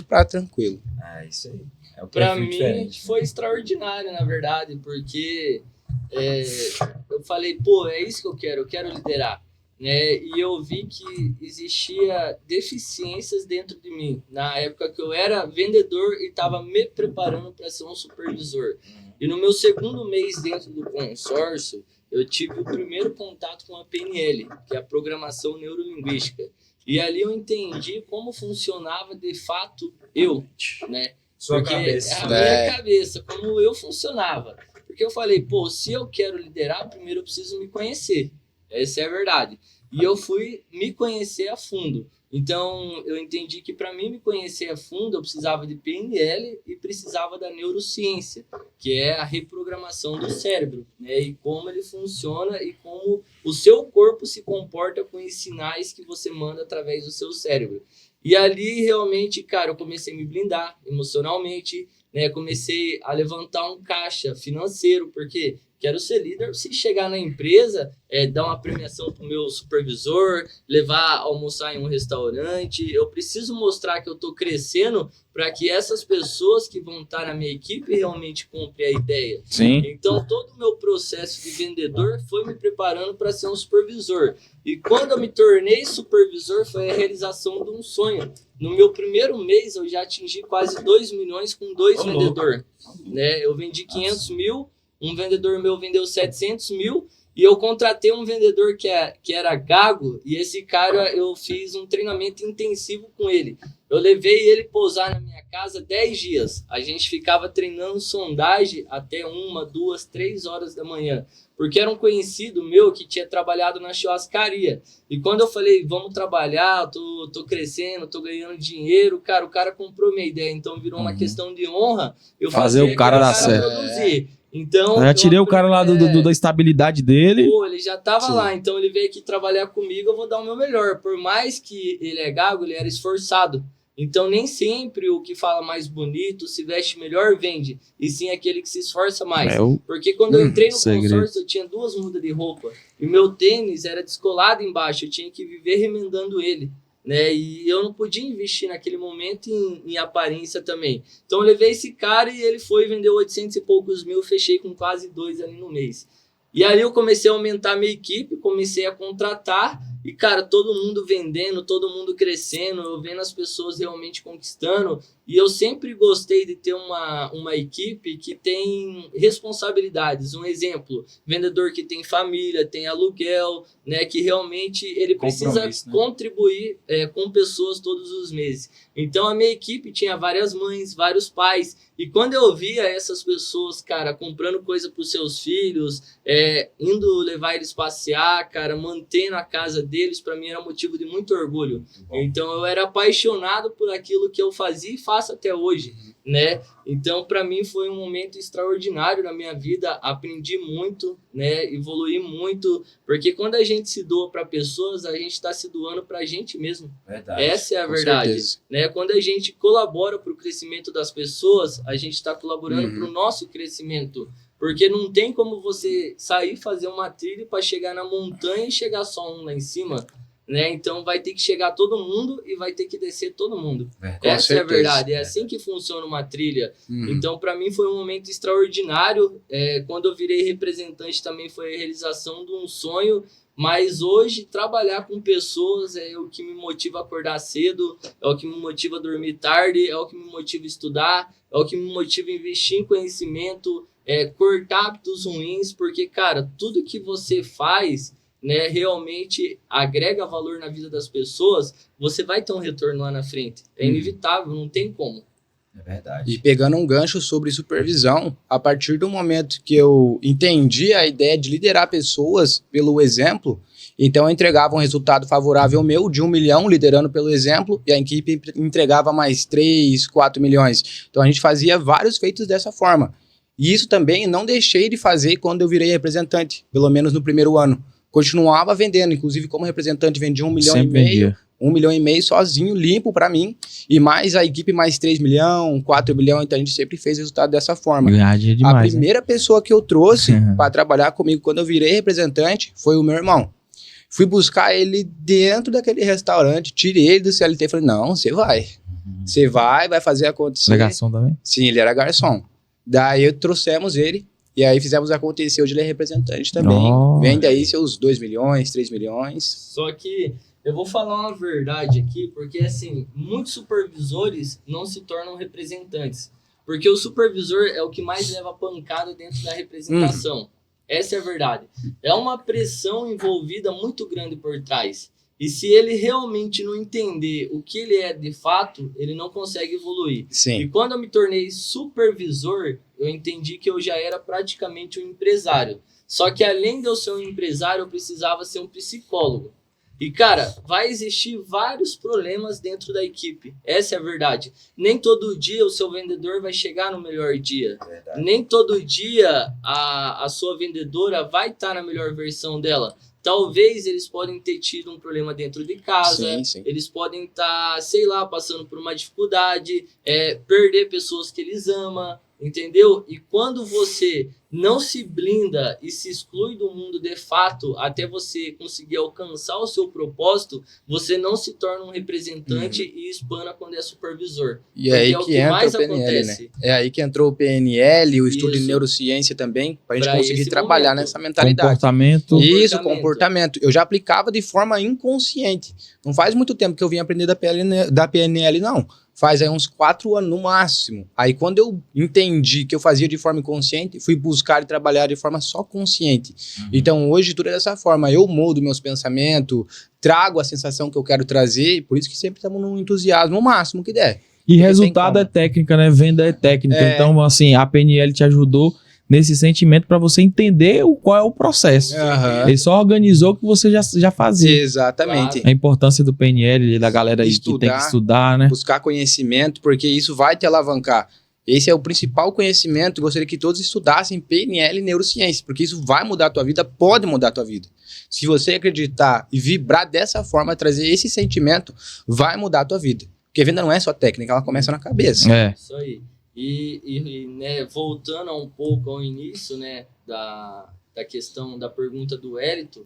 para tranquilo. Isso aí. É para mim, foi extraordinário, na verdade, porque eu falei, é isso que eu quero liderar. Né? E eu vi que existia deficiências dentro de mim, na época que eu era vendedor e estava me preparando para ser um supervisor. E no meu segundo mês dentro do consórcio, eu tive o primeiro contato com a PNL, que é a Programação Neurolinguística. E ali eu entendi como funcionava de fato eu, né? Sua cabeça. A minha cabeça, como eu funcionava. Porque Porque eu falei, pô, se eu quero liderar, primeiro eu preciso me conhecer. Essa é a verdade. E eu fui me conhecer a fundo. Então, eu entendi que para mim me conhecer a fundo, eu precisava de PNL e precisava da neurociência, que é a reprogramação do cérebro, né? E como ele funciona e como o seu corpo se comporta com os sinais que você manda através do seu cérebro. E ali, realmente, cara, eu comecei a me blindar emocionalmente, né? Comecei a levantar um caixa financeiro, porque quero ser líder. Se chegar na empresa, dar uma premiação para o meu supervisor, levar a almoçar em um restaurante. Eu preciso mostrar que eu estou crescendo para que essas pessoas que vão estar na minha equipe realmente comprem a ideia. Sim. Então, todo o meu processo de vendedor foi me preparando para ser um supervisor. E quando eu me tornei supervisor, foi a realização de um sonho. No meu primeiro mês, eu já atingi quase 2 milhões com 2 vendedores. Né? Eu vendi 500 mil, um vendedor meu vendeu 700 mil, e eu contratei um vendedor que era gago, e esse cara eu fiz um treinamento intensivo com ele. Eu levei ele pousar na minha casa 10 dias. A gente ficava treinando sondagem até 1, 2, 3 horas da manhã. Porque era um conhecido meu que tinha trabalhado na churrascaria. E quando eu falei, vamos trabalhar, tô crescendo, tô ganhando dinheiro, cara, o cara comprou minha ideia. Então virou uma questão de honra eu fazer o cara dar certo. Produzir. Então, eu já tirei o cara lá da estabilidade dele. Pô, ele já tava lá, então ele veio aqui trabalhar comigo, eu vou dar o meu melhor. Por mais que ele é gago, ele era esforçado. Então, nem sempre o que fala mais bonito, se veste melhor, vende. E sim aquele que se esforça mais. Porque quando eu entrei no consórcio, eu tinha 2 mudas de roupa. E meu tênis era descolado embaixo. Eu tinha que viver remendando ele. Né? E eu não podia investir naquele momento em aparência também. Então, eu levei esse cara e ele foi vender 800 e poucos mil. Fechei com quase 2 ali no mês. E aí eu comecei a aumentar a minha equipe, comecei a contratar. E, cara, todo mundo vendendo, todo mundo crescendo, eu vendo as pessoas realmente conquistando. E eu sempre gostei de ter uma equipe que tem responsabilidades. Um exemplo, vendedor que tem família, tem aluguel, né? Que realmente ele precisa contribuir com pessoas todos os meses. Então, a minha equipe tinha várias mães, vários pais. E quando eu via essas pessoas, cara, comprando coisa para os seus filhos, indo levar eles passear, cara, mantendo a casa deles, para mim era motivo de muito orgulho. Então eu era apaixonado por aquilo que eu fazia e faço até hoje, né? Então para mim foi um momento extraordinário na minha vida, aprendi muito, né? Evoluí muito, porque quando a gente se doa para pessoas, a gente está se doando para a gente mesmo. Verdade. Essa é a verdade, né? Quando a gente colabora para o crescimento das pessoas, a gente está colaborando para o nosso crescimento. Porque não tem como você sair fazer uma trilha para chegar na montanha e chegar só um lá em cima, né? Então vai ter que chegar todo mundo e vai ter que descer todo mundo. Essa é a verdade, é assim que funciona uma trilha. Então para mim foi um momento extraordinário. Quando eu virei representante também foi a realização de um sonho. Mas hoje, trabalhar com pessoas é o que me motiva a acordar cedo, é o que me motiva a dormir tarde, é o que me motiva a estudar, é o que me motiva a investir em conhecimento, cortar hábitos ruins, porque, cara, tudo que você faz, né, realmente agrega valor na vida das pessoas, você vai ter um retorno lá na frente. É inevitável, não tem como. É verdade. E pegando um gancho sobre supervisão, a partir do momento que eu entendi a ideia de liderar pessoas pelo exemplo, então eu entregava um resultado favorável meu de 1 milhão, liderando pelo exemplo, e a equipe entregava mais 3, 4 milhões. Então a gente fazia vários feitos dessa forma. E isso também não deixei de fazer quando eu virei representante, pelo menos no primeiro ano. Continuava vendendo, inclusive como representante vendia 1 milhão e meio. 1 milhão e meio sozinho, limpo para mim, e mais a equipe mais 3 milhões, 4 milhões, então a gente sempre fez resultado dessa forma. Demais, a primeira pessoa que eu trouxe para trabalhar comigo quando eu virei representante foi o meu irmão. Fui buscar ele dentro daquele restaurante, tirei ele do CLT e falei, não, você vai. Você vai fazer acontecer. Ele é garçom também? Sim, ele era garçom. Daí trouxemos ele, e aí fizemos acontecer, hoje ele é representante também. Vende aí seus 2 milhões, 3 milhões. Só que eu vou falar uma verdade aqui, porque assim, muitos supervisores não se tornam representantes. Porque o supervisor é o que mais leva pancada dentro da representação. Essa é a verdade. É uma pressão envolvida muito grande por trás. E se ele realmente não entender o que ele é de fato, ele não consegue evoluir. E Sim. quando eu me tornei supervisor, eu entendi que eu já era praticamente um empresário. Só que além de eu ser um empresário, eu precisava ser um psicólogo. E, cara, vai existir vários problemas dentro da equipe. Essa é a verdade. Nem todo dia o seu vendedor vai chegar no melhor dia. Verdade. Nem todo dia a sua vendedora vai estar na melhor versão dela. Talvez eles podem ter tido um problema dentro de casa, Sim. eles podem estar, sei lá, passando por uma dificuldade, perder pessoas que eles amam, entendeu? E quando você não se blinda e se exclui do mundo de fato, até você conseguir alcançar o seu propósito, você não se torna um representante e espana quando é supervisor. E é aí Porque é o que que entra mais o PNL, acontece. né? É aí que entrou o PNL, o estudo de Isso. neurociência também, pra gente Pra conseguir esse trabalhar momento. nessa mentalidade. Comportamento. Isso, comportamento. Eu já aplicava de forma inconsciente. Não faz muito tempo que eu vim aprender da PNL, não. Faz aí uns 4 anos no máximo. Aí quando eu entendi que eu fazia de forma inconsciente, fui buscar e trabalhar de forma só consciente. Então hoje tudo é dessa forma. Eu moldo meus pensamentos, trago a sensação que eu quero trazer, por isso que sempre estamos num entusiasmo o máximo que der. E Porque resultado tem é como. técnica, né? Venda é técnica. É. Então, assim, a PNL te ajudou nesse sentimento para você entender qual é o processo. Aham. Ele só organizou o que você já fazia. Exatamente. A importância do PNL, da galera aí que tem que Estudar. estudar, né? Buscar conhecimento, porque isso vai te alavancar. Esse é o principal conhecimento. Eu gostaria que todos estudassem PNL e neurociência, porque isso vai mudar a tua vida, pode mudar a tua vida. Se você acreditar e vibrar dessa forma, trazer esse sentimento, vai mudar a tua vida. Porque a venda não é só técnica, ela começa na cabeça. É. Isso aí. E né, voltando um pouco ao início, né, da questão da pergunta do Wellington,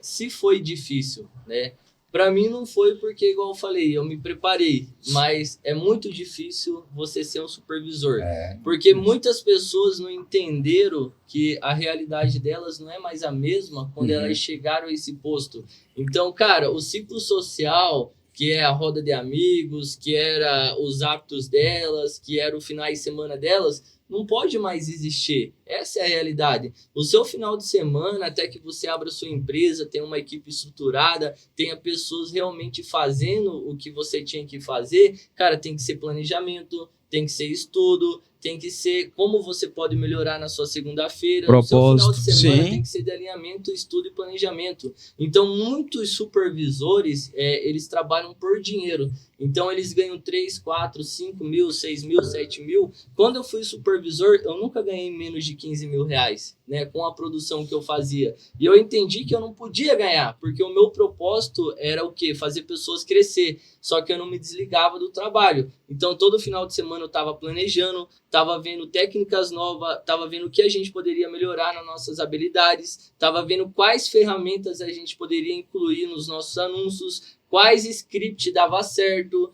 se foi difícil, né? Para mim não foi porque, igual eu falei, eu me preparei, mas é muito difícil você ser um supervisor. Porque muitas pessoas não entenderam que a realidade delas não é mais a mesma quando elas chegaram a esse posto. Então, cara, o ciclo social, que é a roda de amigos, que era os hábitos delas, que era o final de semana delas, não pode mais existir. Essa é a realidade. O seu final de semana, até que você abra sua empresa, tenha uma equipe estruturada, tenha pessoas realmente fazendo o que você tinha que fazer, cara, tem que ser planejamento, tem que ser estudo, tem que ser como você pode melhorar na sua segunda-feira. Propósito. O seu final de semana Sim. tem que ser de alinhamento, estudo e planejamento. Então, muitos supervisores, eles trabalham por dinheiro. Então, eles ganham 3, 4, 5 mil, 6 mil, 7 mil. Quando eu fui supervisor, eu nunca ganhei menos de 15 mil reais, né, com a produção que eu fazia. E eu entendi que eu não podia ganhar, porque o meu propósito era o quê? Fazer pessoas crescer. Só que eu não me desligava do trabalho. Então, todo final de semana eu estava planejando, estava vendo técnicas novas, estava vendo o que a gente poderia melhorar nas nossas habilidades, estava vendo quais ferramentas a gente poderia incluir nos nossos anúncios, quais script dava certo,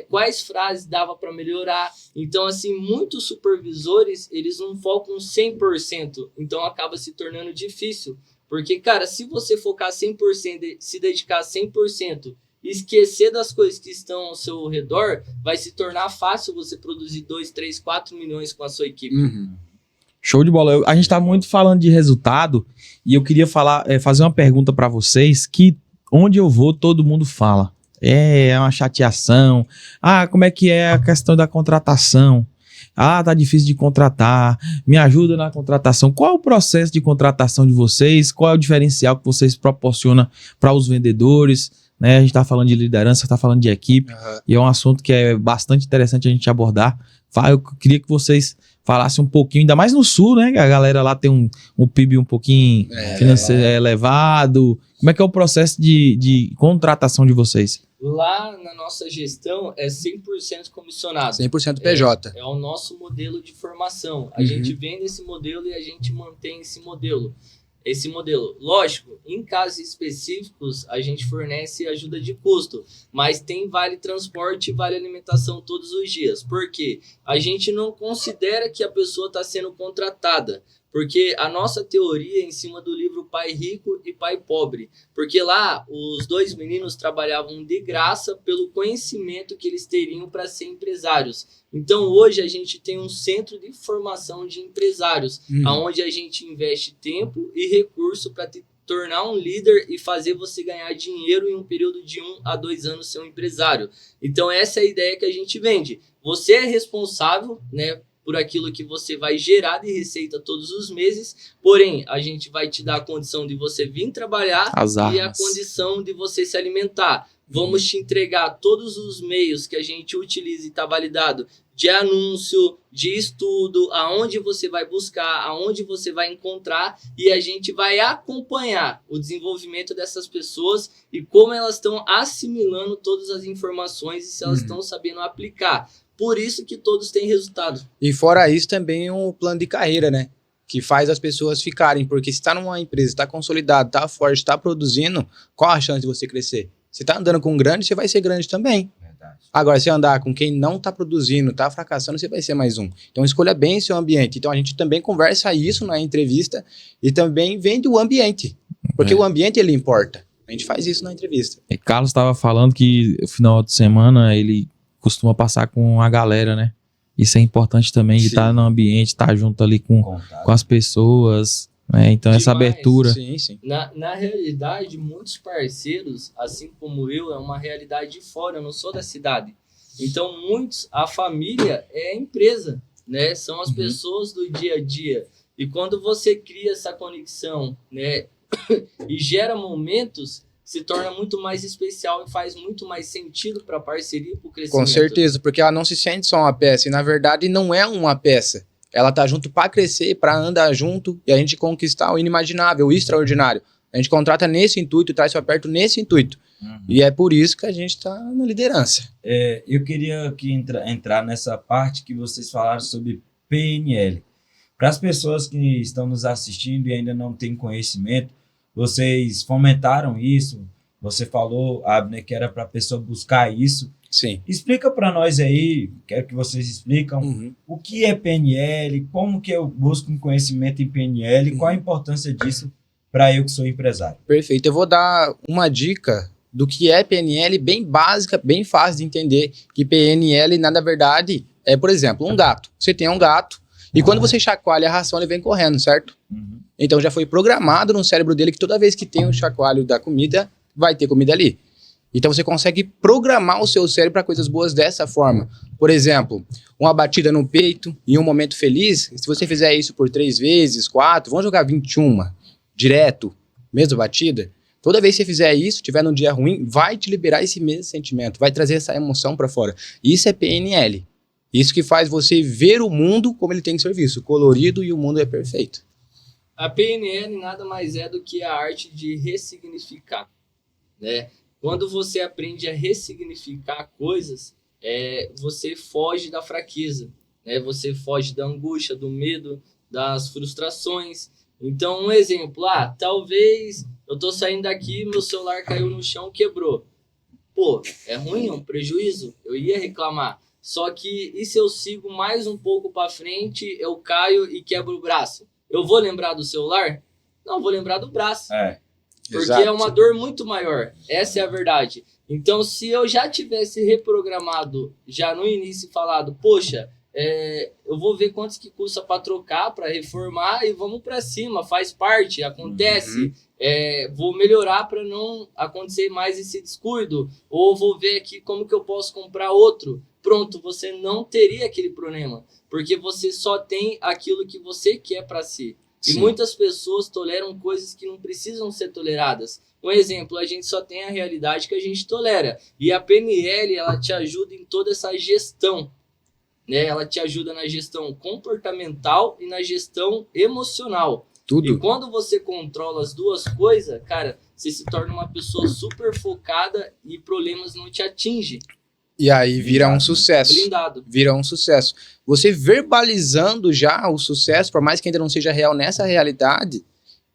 quais frases dava para melhorar. Então, assim, muitos supervisores, eles não focam 100%, então acaba se tornando difícil. Porque, cara, se você focar 100%, se dedicar 100%, esquecer das coisas que estão ao seu redor, vai se tornar fácil você produzir 2, 3, 4 milhões com a sua equipe. Show de bola. A gente tá muito falando de resultado e eu queria fazer uma pergunta para vocês que onde eu vou todo mundo fala. É uma chateação. Ah, como é que é a questão da contratação? Ah, tá difícil de contratar. Me ajuda na contratação. Qual é o processo de contratação de vocês? Qual é o diferencial que vocês proporcionam para os vendedores? Né? A gente tá falando de liderança, tá falando de equipe. E é um assunto que é bastante interessante a gente abordar. Eu queria que vocês falassem um pouquinho, ainda mais no Sul, né? A galera lá tem um PIB um pouquinho financeiro elevado. Como é que é o processo de contratação de vocês? Lá na nossa gestão é 100% comissionado. 100% PJ. É o nosso modelo de formação. A gente vende esse modelo e a gente mantém esse modelo. Lógico, em casos específicos, a gente fornece ajuda de custo, mas tem vale transporte e vale alimentação todos os dias. Por quê? A gente não considera que a pessoa está sendo contratada, porque a nossa teoria é em cima do livro Pai Rico e Pai Pobre, porque lá os dois meninos trabalhavam de graça pelo conhecimento que eles teriam para ser empresários. Então hoje a gente tem um centro de formação de empresários, onde a gente investe tempo e recurso para tornar um líder e fazer você ganhar dinheiro em um período de 1 a 2 anos ser um empresário. Então essa é a ideia que a gente vende. Você é responsável, né, por aquilo que você vai gerar de receita todos os meses, porém, a gente vai te dar a condição de você vir trabalhar e a condição de você se alimentar. Vamos te entregar todos os meios que a gente utiliza e está validado de anúncio, de estudo, aonde você vai buscar, aonde você vai encontrar, e a gente vai acompanhar o desenvolvimento dessas pessoas e como elas estão assimilando todas as informações e se elas estão sabendo aplicar. Por isso que todos têm resultado. E fora isso, também um plano de carreira, né? Que faz as pessoas ficarem, porque se está numa empresa, está consolidado, está forte, está produzindo, qual a chance de você crescer? Você está andando com grande, você vai ser grande também. Verdade. Agora, se andar com quem não está produzindo, está fracassando, você vai ser mais um. Então, escolha bem seu ambiente. Então, a gente também conversa isso na entrevista e também vende o ambiente. Porque o ambiente, ele importa. A gente faz isso na entrevista. E Carlos estava falando que no final de semana ele costuma passar com a galera, né? Isso é importante também, de estar no ambiente, estar junto ali com as pessoas, né? Então, essa abertura. Sim, sim. Na realidade, muitos parceiros, assim como eu, é uma realidade de fora, eu não sou da cidade. Então, a família é a empresa, né? São as pessoas do dia a dia. E quando você cria essa conexão, né? E gera momentos, se torna muito mais especial e faz muito mais sentido para a parceria e para o crescimento. Com certeza, porque ela não se sente só uma peça, e na verdade não é uma peça. Ela tá junto para crescer, para andar junto e a gente conquistar o inimaginável, o extraordinário. A gente contrata nesse intuito, traz para perto nesse intuito. E é por isso que a gente está na liderança. Eu queria aqui entrar nessa parte que vocês falaram sobre PNL. Para as pessoas que estão nos assistindo e ainda não têm conhecimento, vocês fomentaram isso, você falou, Abner, que era para a pessoa buscar isso. Sim. Explica para nós aí, quero que vocês explicam o que é PNL, como que eu busco um conhecimento em PNL, qual a importância disso para eu que sou empresário. Perfeito, eu vou dar uma dica do que é PNL bem básica, bem fácil de entender, que PNL, na verdade, é, por exemplo, um gato. Você tem um gato, e quando você chacoalha a ração, ele vem correndo, certo? Então já foi programado no cérebro dele que toda vez que tem um chacoalho da comida, vai ter comida ali. Então você consegue programar o seu cérebro para coisas boas dessa forma. Por exemplo, uma batida no peito em um momento feliz, se você fizer isso por 3 vezes, 4, vamos jogar 21, direto, mesma batida. Toda vez que você fizer isso, tiver num dia ruim, vai te liberar esse mesmo sentimento, vai trazer essa emoção para fora. Isso é PNL. Isso que faz você ver o mundo como ele tem que ser visto, colorido, e o mundo é perfeito. A PNL nada mais é do que a arte de ressignificar, né? Quando você aprende a ressignificar coisas, você foge da fraqueza, né? Você foge da angústia, do medo, das frustrações. Então, um exemplo, talvez eu tô saindo daqui, meu celular caiu no chão, quebrou. Pô, é ruim, é um prejuízo, eu ia reclamar. Só que, e se eu sigo mais um pouco para frente, eu caio e quebro o braço? Eu vou lembrar do celular? Não, vou lembrar do braço. Porque Exato. é uma dor muito maior. Essa é a verdade. Então, se eu já tivesse reprogramado, já no início falado, poxa, eu vou ver quantos que custa para trocar, para reformar e vamos para cima, faz parte, acontece. Vou melhorar para não acontecer mais esse descuido. Ou vou ver aqui como que eu posso comprar outro. Pronto, você não teria aquele problema. Porque você só tem aquilo que você quer para si. E muitas pessoas toleram coisas que não precisam ser toleradas. Um exemplo, a gente só tem a realidade que a gente tolera. E a PNL, ela te ajuda em toda essa gestão, né? Ela te ajuda na gestão comportamental e na gestão emocional. Tudo. E quando você controla as duas coisas, cara, você se torna uma pessoa super focada e problemas não te atingem. E aí vira um sucesso. Blindado. Vira um sucesso. Você verbalizando já o sucesso, por mais que ainda não seja real nessa realidade,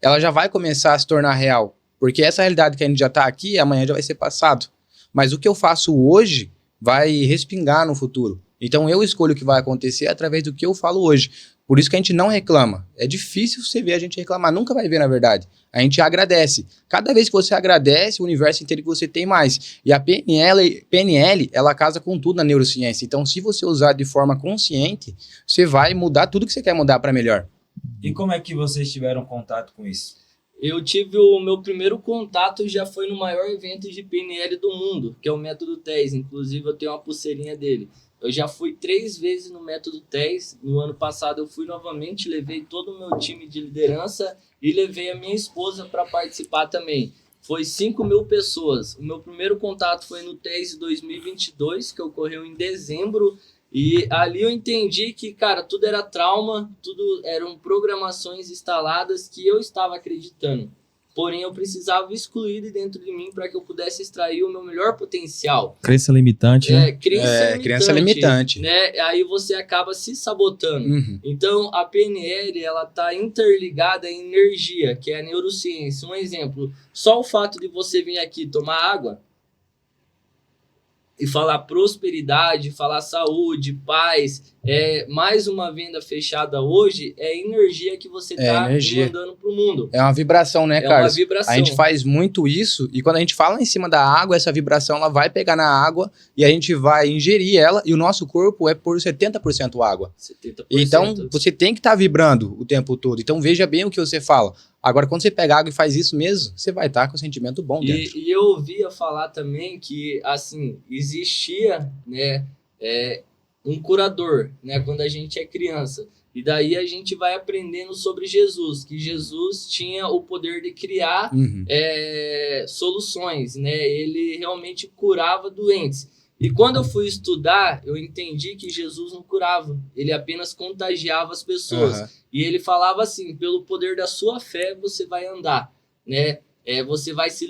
ela já vai começar a se tornar real. Porque essa realidade que a gente já está aqui, amanhã já vai ser passado. Mas o que eu faço hoje vai respingar no futuro. Então eu escolho o que vai acontecer através do que eu falo hoje. Por isso que a gente não reclama. É difícil você ver a gente reclamar. Nunca vai ver, na verdade. A gente agradece. Cada vez que você agradece, o universo inteiro que você tem mais. E a PNL, ela casa com tudo na neurociência. Então, se você usar de forma consciente, você vai mudar tudo que você quer mudar para melhor. E como é que vocês tiveram contato com isso? Eu tive o meu primeiro contato, já foi no maior evento de PNL do mundo, que é o Método TES. Inclusive, eu tenho uma pulseirinha dele. Eu já fui 3 vezes no Método TES. No ano passado eu fui novamente, levei todo o meu time de liderança e levei a minha esposa para participar também. Foi 5.000 pessoas. O meu primeiro contato foi no TES 2022, que ocorreu em dezembro. E ali eu entendi que, cara, tudo era trauma, tudo eram programações instaladas que eu estava acreditando. Porém, eu precisava excluir de dentro de mim para que eu pudesse extrair o meu melhor potencial. Crença limitante, né? Crença limitante. Né? Aí você acaba se sabotando. Uhum. Então, a PNL, ela tá interligada em energia, que é a neurociência. Um exemplo, só o fato de você vir aqui tomar água e falar prosperidade, falar saúde, paz, mais uma venda fechada hoje, é energia que você está mandando para o mundo. É uma vibração, né, Carlos? É uma vibração. A gente faz muito isso e quando a gente fala em cima da água, essa vibração ela vai pegar na água e a gente vai ingerir ela e o nosso corpo é por 70% água. 70%. Então, você tem que estar vibrando o tempo todo. Então, veja bem o que você fala. Agora, quando você pega água e faz isso mesmo, você vai estar com um sentimento bom dentro. E eu ouvia falar também que, assim, existia, né, um curador, né, quando a gente é criança. E daí a gente vai aprendendo sobre Jesus, que Jesus tinha o poder de criar soluções, né? Ele realmente curava doentes. E quando eu fui estudar, eu entendi que Jesus não curava, ele apenas contagiava as pessoas. Uhum. E ele falava assim, pelo poder da sua fé você vai andar, né? Você vai se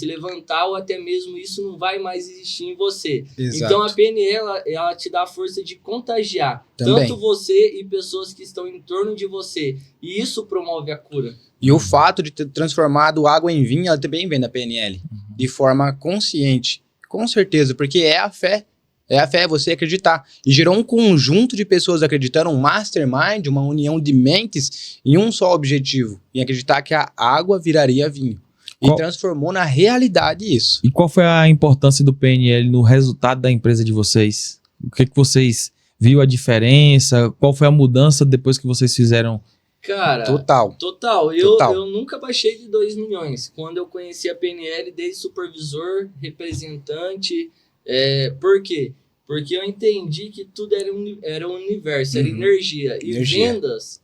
levantar ou até mesmo isso não vai mais existir em você. Exato. Então a PNL, ela te dá a força de contagiar também. Tanto você e pessoas que estão em torno de você. E isso promove a cura. E o fato de ter transformado água em vinho, ela também vem da PNL, de forma consciente. Com certeza, porque é a fé. É a fé, é você acreditar. E gerou um conjunto de pessoas acreditando, um mastermind, uma união de mentes em um só objetivo. Em acreditar que a água viraria vinho. E transformou na realidade isso. E qual foi a importância do PNL no resultado da empresa de vocês? O que vocês viram a diferença? Qual foi a mudança depois que vocês fizeram? Cara, Total. Eu nunca baixei de 2 milhões. Quando eu conheci a PNL, desde supervisor, representante. Por quê? Porque eu entendi que tudo era um universo, era energia. E vendas,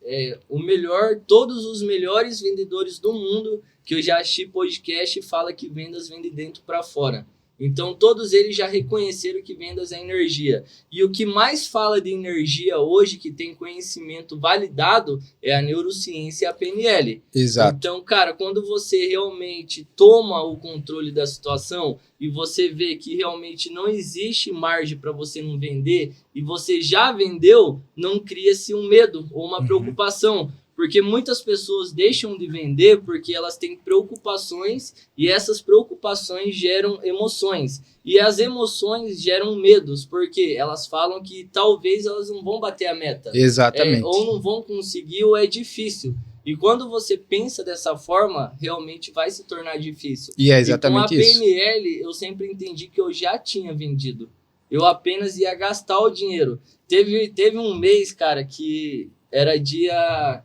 todos os melhores vendedores do mundo, que eu já assisti podcast, fala que vendas vem de dentro para fora. Então, todos eles já reconheceram que vendas é energia. E o que mais fala de energia hoje, que tem conhecimento validado, é a neurociência e a PNL. Exato. Então, cara, quando você realmente toma o controle da situação e você vê que realmente não existe margem para você não vender e você já vendeu, não cria-se um medo ou uma preocupação. Porque muitas pessoas deixam de vender porque elas têm preocupações e essas preocupações geram emoções. E as emoções geram medos, porque elas falam que talvez elas não vão bater a meta. Exatamente. Ou não vão conseguir ou é difícil. E quando você pensa dessa forma, realmente vai se tornar difícil. E é exatamente isso. isso. Com a PNL, eu sempre entendi que eu já tinha vendido. Eu apenas ia gastar o dinheiro. Teve um mês, cara, que era dia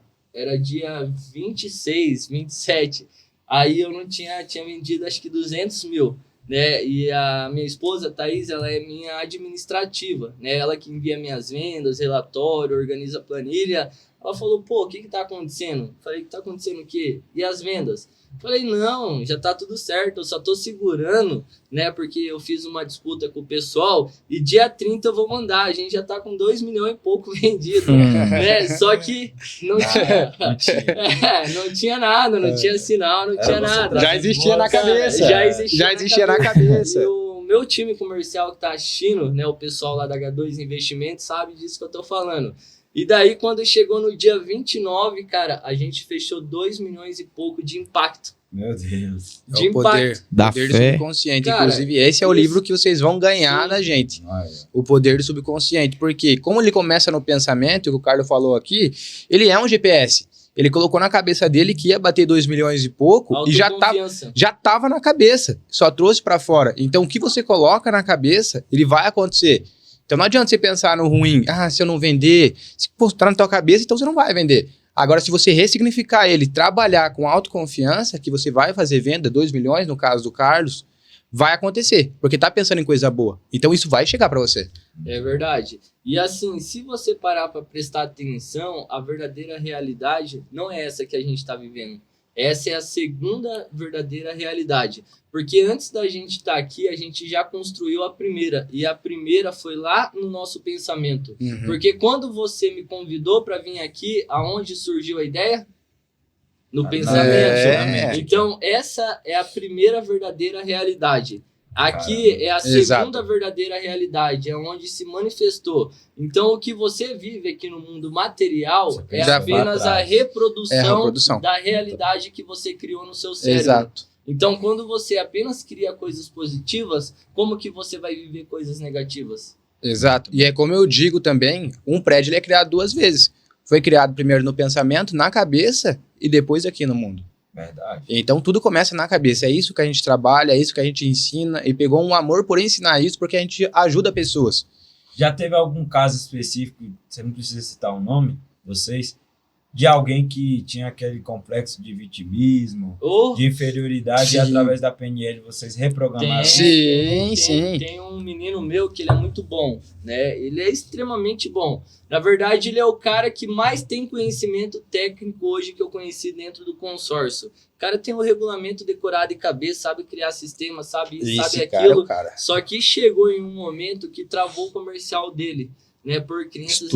26, 27. Aí eu não tinha vendido acho que 200 mil, né? E a minha esposa, Thaís, ela é minha administrativa, né? Ela que envia minhas vendas, relatório, organiza planilha. Ela falou, pô, o que tá acontecendo? Falei, que tá acontecendo o quê? E as vendas? Falei, não, já tá tudo certo, eu só tô segurando, né, porque eu fiz uma disputa com o pessoal e dia 30 eu vou mandar, a gente já tá com 2 milhões e pouco vendido, né, só que não tinha nada, não tinha sinal, não tinha nada. Já existia na cabeça. Já existia na cabeça. E o meu time comercial que tá assistindo, né, o pessoal lá da H2 Investimentos sabe disso que eu tô falando. E daí, quando chegou no dia 29, cara, a gente fechou 2 milhões e pouco de impacto. Meu Deus. É o poder da poder fé. do subconsciente. Cara, inclusive, esse é o livro que vocês vão ganhar da gente. O poder do subconsciente. Porque, como ele começa no pensamento, o que o Carlos falou aqui, ele é um GPS. Ele colocou na cabeça dele que ia bater 2 milhões e pouco e já tava na cabeça. Só trouxe para fora. Então, o que você coloca na cabeça, ele vai acontecer. Então não adianta você pensar no ruim, se eu não vender, se postar na tua cabeça, então você não vai vender. Agora, se você ressignificar ele, trabalhar com autoconfiança, que você vai fazer venda, 2 milhões, no caso do Carlos, vai acontecer, porque tá pensando em coisa boa. Então, isso vai chegar para você. É verdade. E assim, se você parar para prestar atenção, a verdadeira realidade não é essa que a gente está vivendo. Essa é a segunda verdadeira realidade. Porque antes da gente estar aqui, a gente já construiu a primeira. E a primeira foi lá no nosso pensamento. Uhum. Porque quando você me convidou para vir aqui, aonde surgiu a ideia? No pensamento. É. Então, essa é a primeira verdadeira realidade. Aqui é a segunda Exato. verdadeira realidade, é onde se manifestou. Então, o que você vive aqui no mundo material é Já apenas a reprodução, É a reprodução. da realidade que você criou no seu cérebro. Exato. Então, quando você apenas cria coisas positivas, como que você vai viver coisas negativas? Exato. E é como eu digo também, um prédio ele é criado 2 vezes. Foi criado primeiro no pensamento, na cabeça, e depois aqui no mundo. Verdade. Então tudo começa na cabeça, é isso que a gente trabalha, é isso que a gente ensina, e pegou um amor por ensinar isso, porque a gente ajuda pessoas. Já teve algum caso específico, você não precisa citar o nome, vocês, de alguém que tinha aquele complexo de vitimismo, Ou de inferioridade, Sim. e através da PNL vocês reprogramaram? Sim. Tem um menino meu que ele é muito bom, né? Ele é extremamente bom. Na verdade, ele é o cara que mais tem conhecimento técnico hoje que eu conheci dentro do consórcio. O cara tem o regulamento decorado em cabeça, sabe criar sistema, sabe isso, sabe Esse cara é aquilo. o cara. Só que chegou em um momento que travou o comercial dele, né? Por crenças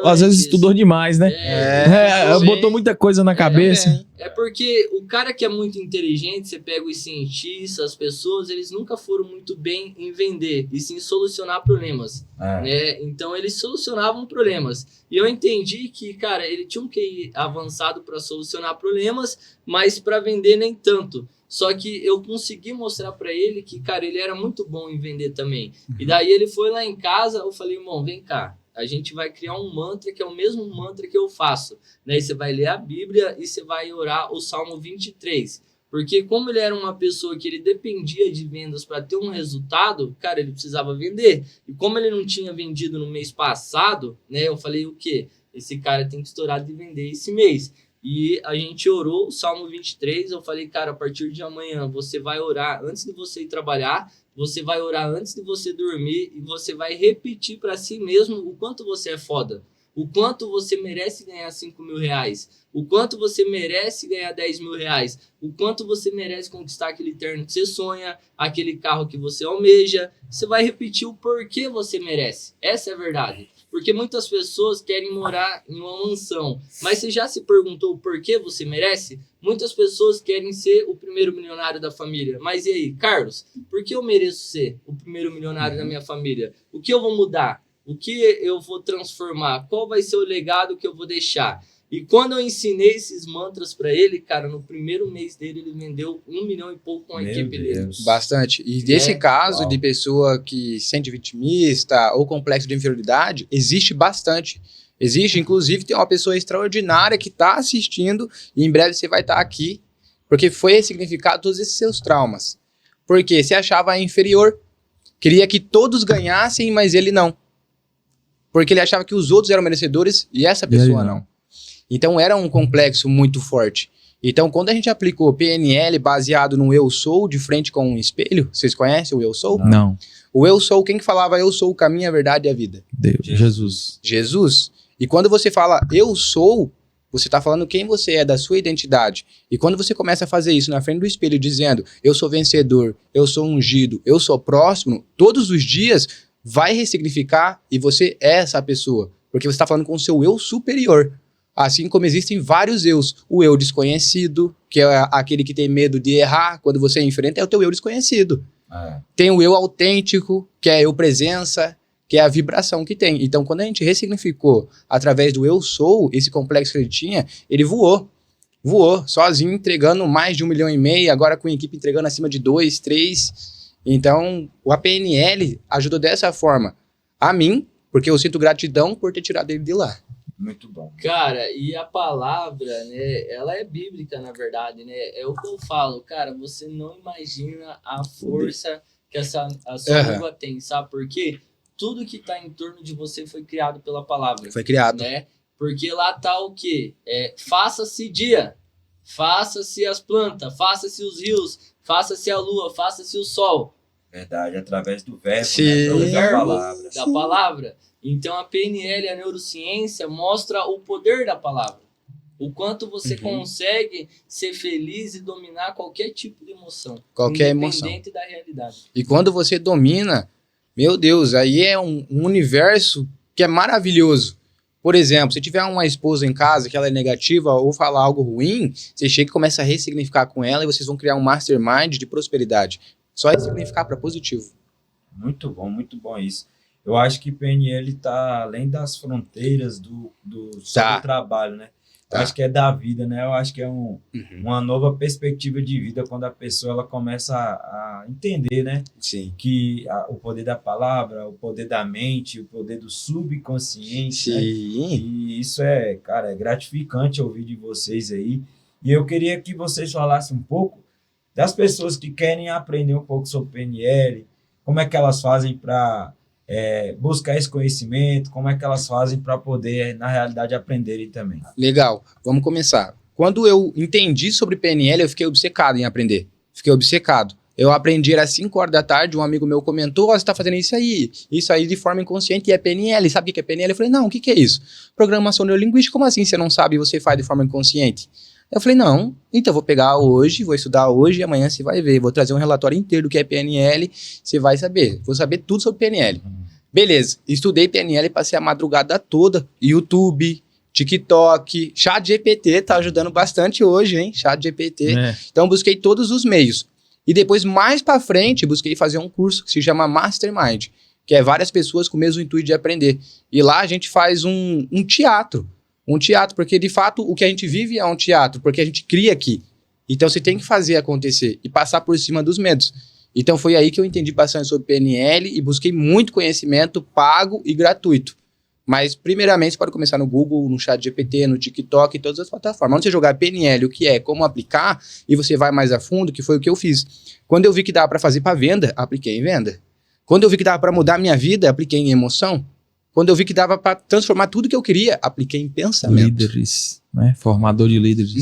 Às vezes estudou demais, né? É, Botou muita coisa na cabeça. É porque o cara que é muito inteligente, você pega os cientistas, as pessoas, eles nunca foram muito bem em vender, e sim solucionar problemas, né? Então eles solucionavam problemas. E eu entendi que, cara, ele tinha um QI avançado para solucionar problemas, mas para vender nem tanto. Só que eu consegui mostrar para ele que, cara, ele era muito bom em vender também. E daí ele foi lá em casa, eu falei, irmão, vem cá. A gente vai criar um mantra que é o mesmo mantra que eu faço. Daí você vai ler a Bíblia e você vai orar o Salmo 23. Porque como ele era uma pessoa que ele dependia de vendas para ter um resultado, cara, ele precisava vender. E como ele não tinha vendido no mês passado, né, eu falei o quê? Esse cara tem que estourar de vender esse mês. E a gente orou o Salmo 23, eu falei, cara, a partir de amanhã você vai orar antes de você ir trabalhar, você vai orar antes de você dormir e você vai repetir para si mesmo o quanto você é foda, o quanto você merece ganhar 5 mil reais, o quanto você merece ganhar 10 mil reais, o quanto você merece conquistar aquele terno que você sonha, aquele carro que você almeja. Você vai repetir o porquê você merece. Essa é a verdade. Porque muitas pessoas querem morar em uma mansão. Mas você já se perguntou o porquê você merece? Muitas pessoas querem ser o primeiro milionário da família. Mas e aí, Carlos, por que eu mereço ser o primeiro milionário da minha família? O que eu vou mudar? O que eu vou transformar? Qual vai ser o legado que eu vou deixar? E quando eu ensinei esses mantras para ele, cara, no primeiro mês dele, ele vendeu 1 milhão e pouco com a equipe dele. Bastante. E desse caso de pessoa que se sente vitimista ou complexo de inferioridade, existe bastante. Existe, inclusive, tem uma pessoa extraordinária que está assistindo e em breve você vai estar aqui, porque foi ressignificado todos esses seus traumas. Porque se achava inferior, queria que todos ganhassem, mas ele não. Porque ele achava que os outros eram merecedores e essa pessoa não. Então era um complexo muito forte. Então quando a gente aplicou PNL baseado no eu sou, de frente com um espelho, vocês conhecem o eu sou? Não. O eu sou, quem que falava eu sou o caminho, a verdade e a vida? Deus. Jesus. Jesus. E quando você fala eu sou, você está falando quem você é, da sua identidade. E quando você começa a fazer isso na frente do espelho, dizendo eu sou vencedor, eu sou ungido, eu sou próximo, todos os dias vai ressignificar e você é essa pessoa. Porque você está falando com o seu eu superior. Assim como existem vários eus. O eu desconhecido, que é aquele que tem medo de errar, quando você enfrenta, é o teu eu desconhecido. Tem o eu autêntico, que é a eu presença, que é a vibração que tem. Então, quando a gente ressignificou através do eu sou, esse complexo que ele tinha, ele voou. Voou, sozinho, entregando mais de 1,5 milhão, agora com a equipe entregando acima de 2, 3. Então, o APNL ajudou dessa forma a mim, porque eu sinto gratidão por ter tirado ele de lá. Muito bom. Cara, e a palavra, né, ela é bíblica, na verdade, né? É o que eu falo, cara, você não imagina a força que a sua língua tem, sabe por quê? Tudo que tá em torno de você foi criado pela palavra. Foi criado. Né? Porque lá tá o quê? Faça-se dia, faça-se as plantas, faça-se os rios, faça-se a lua, faça-se o sol. Verdade, através do verbo, Sim. né? Através da Verbo, palavra. da palavra. Então a PNL, a neurociência, mostra o poder da palavra. O quanto você consegue ser feliz e dominar qualquer tipo de emoção. Qualquer emoção. Independente da realidade. E quando você domina, meu Deus, aí é um universo que é maravilhoso. Por exemplo, se tiver uma esposa em casa que ela é negativa ou falar algo ruim, você chega e começa a ressignificar com ela e vocês vão criar um mastermind de prosperidade. Só ressignificar para positivo. Muito bom isso. Eu acho que PNL está além das fronteiras só do trabalho, né? Eu acho que é da vida, né? Eu acho que é uma nova perspectiva de vida quando a pessoa ela começa a entender, né? Sim. Que o poder da palavra, o poder da mente, o poder do subconsciente. Sim. Né? E isso é gratificante ouvir de vocês aí. E eu queria que vocês falassem um pouco das pessoas que querem aprender um pouco sobre PNL, como é que elas fazem para buscar esse conhecimento, como é que elas fazem para poder, na realidade, aprenderem também. Legal, vamos começar. Quando eu entendi sobre PNL, eu fiquei obcecado em aprender. Fiquei obcecado. Eu aprendi às 5 horas da tarde, um amigo meu comentou, você está fazendo isso aí de forma inconsciente, e é PNL. Sabe o que é PNL? Eu falei, não, o que é isso? Programação neurolinguística, como assim você não sabe e você faz de forma inconsciente? Eu falei, não, então eu vou pegar hoje, vou estudar hoje e amanhã você vai ver. Vou trazer um relatório inteiro do que é PNL, você vai saber. Vou saber tudo sobre PNL. Beleza, estudei PNL, passei a madrugada toda, YouTube, TikTok, ChatGPT tá ajudando bastante hoje, hein? ChatGPT. Então busquei todos os meios. E depois, mais pra frente, busquei fazer um curso que se chama Mastermind, que é várias pessoas com o mesmo intuito de aprender. E lá a gente faz um teatro. Um teatro, porque de fato o que a gente vive é um teatro, porque a gente cria aqui. Então você tem que fazer acontecer e passar por cima dos medos. Então foi aí que eu entendi bastante sobre PNL e busquei muito conhecimento pago e gratuito. Mas primeiramente você pode começar no Google, no ChatGPT, no TikTok e todas as plataformas. Onde você jogar PNL, o que é, como aplicar, e você vai mais a fundo, que foi o que eu fiz. Quando eu vi que dava para fazer para venda, apliquei em venda. Quando eu vi que dava para mudar a minha vida, apliquei em emoção. Quando eu vi que dava para transformar tudo que eu queria, apliquei em pensamento. Líderes, né? Formador de líderes.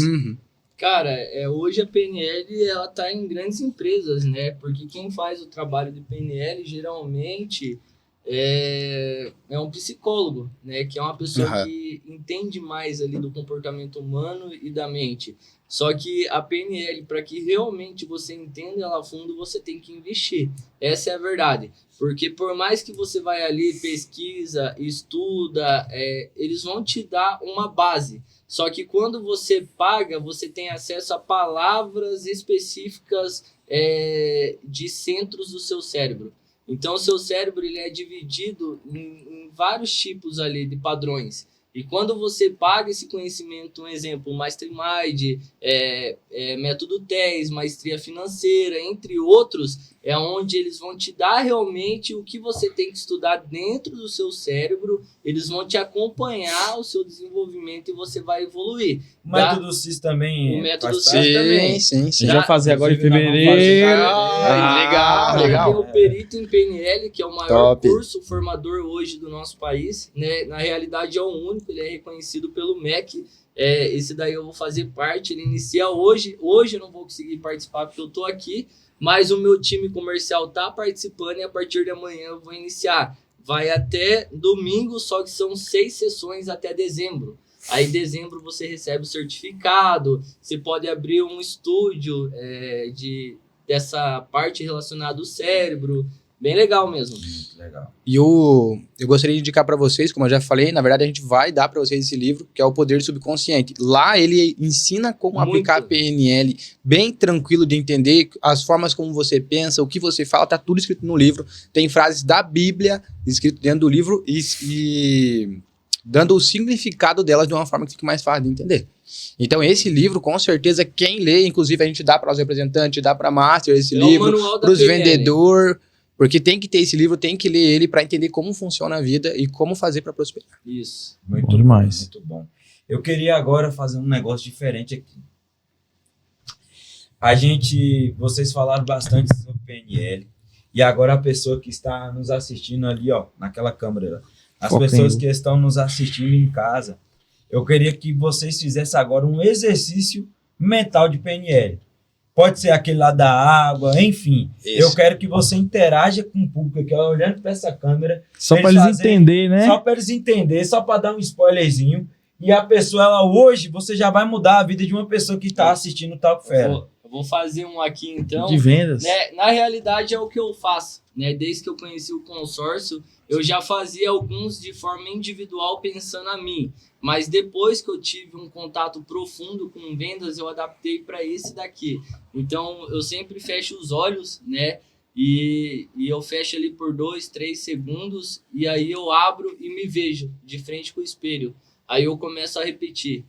Cara, hoje a PNL ela tá em grandes empresas, né? Porque quem faz o trabalho de PNL geralmente é um psicólogo, né? Que é uma pessoa que entende mais ali do comportamento humano e da mente. Só que a PNL, para que realmente você entenda ela a fundo, você tem que investir. Essa é a verdade. Porque por mais que você vai ali, pesquisa, estuda, eles vão te dar uma base. Só que quando você paga, você tem acesso a palavras específicas de centros do seu cérebro. Então, o seu cérebro ele é dividido em vários tipos ali de padrões. E quando você paga esse conhecimento, um exemplo, Mastermind, método TES, maestria financeira, entre outros, é onde eles vão te dar realmente o que você tem que estudar dentro do seu cérebro, eles vão te acompanhar o seu desenvolvimento e você vai evoluir. O método CIS também. O método faz CIS também. Sim. A gente vai fazer agora em fevereiro. Legal. Tem o Perito em PNL, que é o maior curso formador hoje do nosso país, né? Na realidade é o único, ele é reconhecido pelo MEC. Esse daí eu vou fazer parte, ele inicia hoje. Hoje eu não vou conseguir participar porque eu tô aqui, mas o meu time comercial tá participando e a partir de amanhã eu vou iniciar. Vai até domingo, só que são 6 sessões até dezembro. Aí em dezembro você recebe o certificado, você pode abrir um estúdio dessa parte relacionada ao cérebro. Bem legal mesmo. Muito legal. E eu gostaria de indicar para vocês, como eu já falei, na verdade a gente vai dar para vocês esse livro, que é o Poder Subconsciente. Lá ele ensina como aplicar a PNL, bem tranquilo de entender as formas como você pensa, o que você fala, tá tudo escrito no livro. Tem frases da Bíblia escrito dentro do livro e dando o significado delas de uma forma que fique mais fácil de entender. Então esse livro, com certeza, quem lê, inclusive a gente dá para os representantes, dá para Master esse livro, para os vendedores, porque tem que ter esse livro, tem que ler ele para entender como funciona a vida e como fazer para prosperar. Isso. Muito bom demais. Muito bom. Eu queria agora fazer um negócio diferente aqui. Vocês falaram bastante sobre PNL e agora a pessoa que está nos assistindo ali, ó, naquela câmera, as pessoas que estão nos assistindo em casa, eu queria que vocês fizessem agora um exercício mental de PNL. Pode ser aquele lá da água, enfim. Isso. Eu quero que você interaja com o público aqui, ó, olhando para essa câmera. Só pra eles entenderem, né? Só para eles entenderem, só para dar um spoilerzinho. E a pessoa, ela hoje, você já vai mudar a vida de uma pessoa que está assistindo o Talk Fera. Eu vou fazer um aqui então. De vendas. Né, na realidade é o que eu faço, né? Desde que eu conheci o consórcio, eu já fazia alguns de forma individual pensando a mim. Mas depois que eu tive um contato profundo com vendas, eu adaptei para esse daqui. Então eu sempre fecho os olhos, né? E eu fecho ali por 2, 3 segundos e aí eu abro e me vejo de frente com o espelho. Aí eu começo a repetir.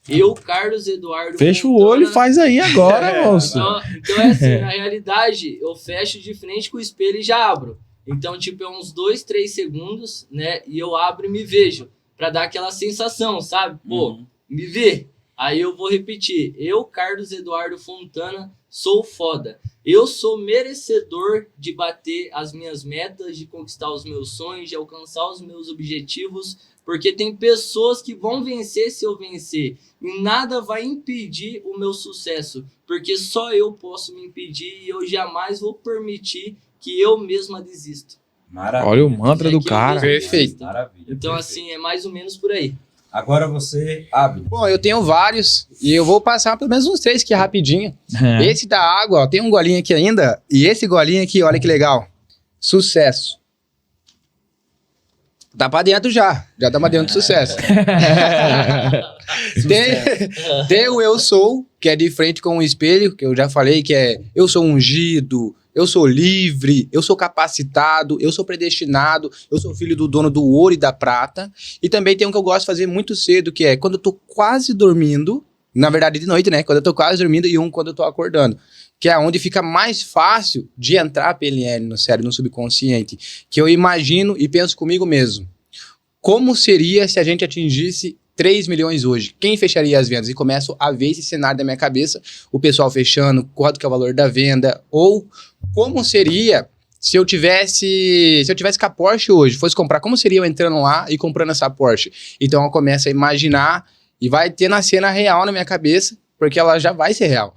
Eu, Carlos Eduardo Fecha Fontana, o olho e faz aí agora, moço. Então é assim, na realidade, eu fecho de frente com o espelho e já abro. Então, tipo, é uns 2, 3 segundos, né? E eu abro e me vejo. Pra dar aquela sensação, sabe? Pô, me ver. Aí eu vou repetir. Eu, Carlos Eduardo Fontana, sou foda. Eu sou merecedor de bater as minhas metas, de conquistar os meus sonhos, de alcançar os meus objetivos. Porque tem pessoas que vão vencer se eu vencer. E nada vai impedir o meu sucesso. Porque só eu posso me impedir e eu jamais vou permitir que eu mesma desista. Maravilha. Olha o mantra do cara. Perfeito. Maravilha. Então, assim, é mais ou menos por aí. Agora você abre. Bom, eu tenho vários e eu vou passar pelo menos uns 3 aqui rapidinho. Esse da água, ó, tem um golinho aqui ainda. E esse golinho aqui, olha que legal. Sucesso. Tá pra dentro já. Já tá pra dentro do sucesso. Tem o eu sou, que é de frente com o espelho, que eu já falei que é eu sou ungido, eu sou livre, eu sou capacitado, eu sou predestinado, eu sou filho do dono do ouro e da prata. E também tem um que eu gosto de fazer muito cedo, que é quando eu tô quase dormindo, na verdade de noite, né? Quando eu tô quase dormindo e um quando eu tô acordando. Que é onde fica mais fácil de entrar a PNL no cérebro, no subconsciente. Que eu imagino e penso comigo mesmo. Como seria se a gente atingisse 3 milhões hoje? Quem fecharia as vendas? E começo a ver esse cenário da minha cabeça, o pessoal fechando, quanto que é o valor da venda, ou como seria se eu tivesse com a Porsche hoje, fosse comprar, como seria eu entrando lá e comprando essa Porsche? Então eu começo a imaginar e vai ter na cena real na minha cabeça, porque ela já vai ser real.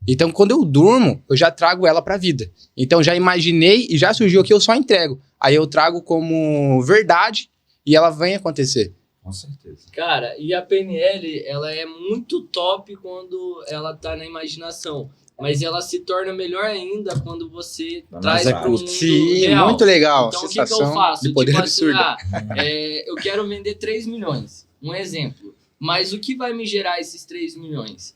Então quando eu durmo, eu já trago ela pra vida. Então já imaginei e já surgiu aqui, eu só entrego. Aí eu trago como verdade e ela vem acontecer. Com certeza. Cara, e a PNL, ela é muito top quando ela tá na imaginação. Mas ela se torna melhor ainda quando você traz para o mundo Sim, real. muito legal. Então, o que Sensação eu faço? de poder tipo absurdo. assim, eu quero vender 3 milhões. Um exemplo. Mas o que vai me gerar esses 3 milhões?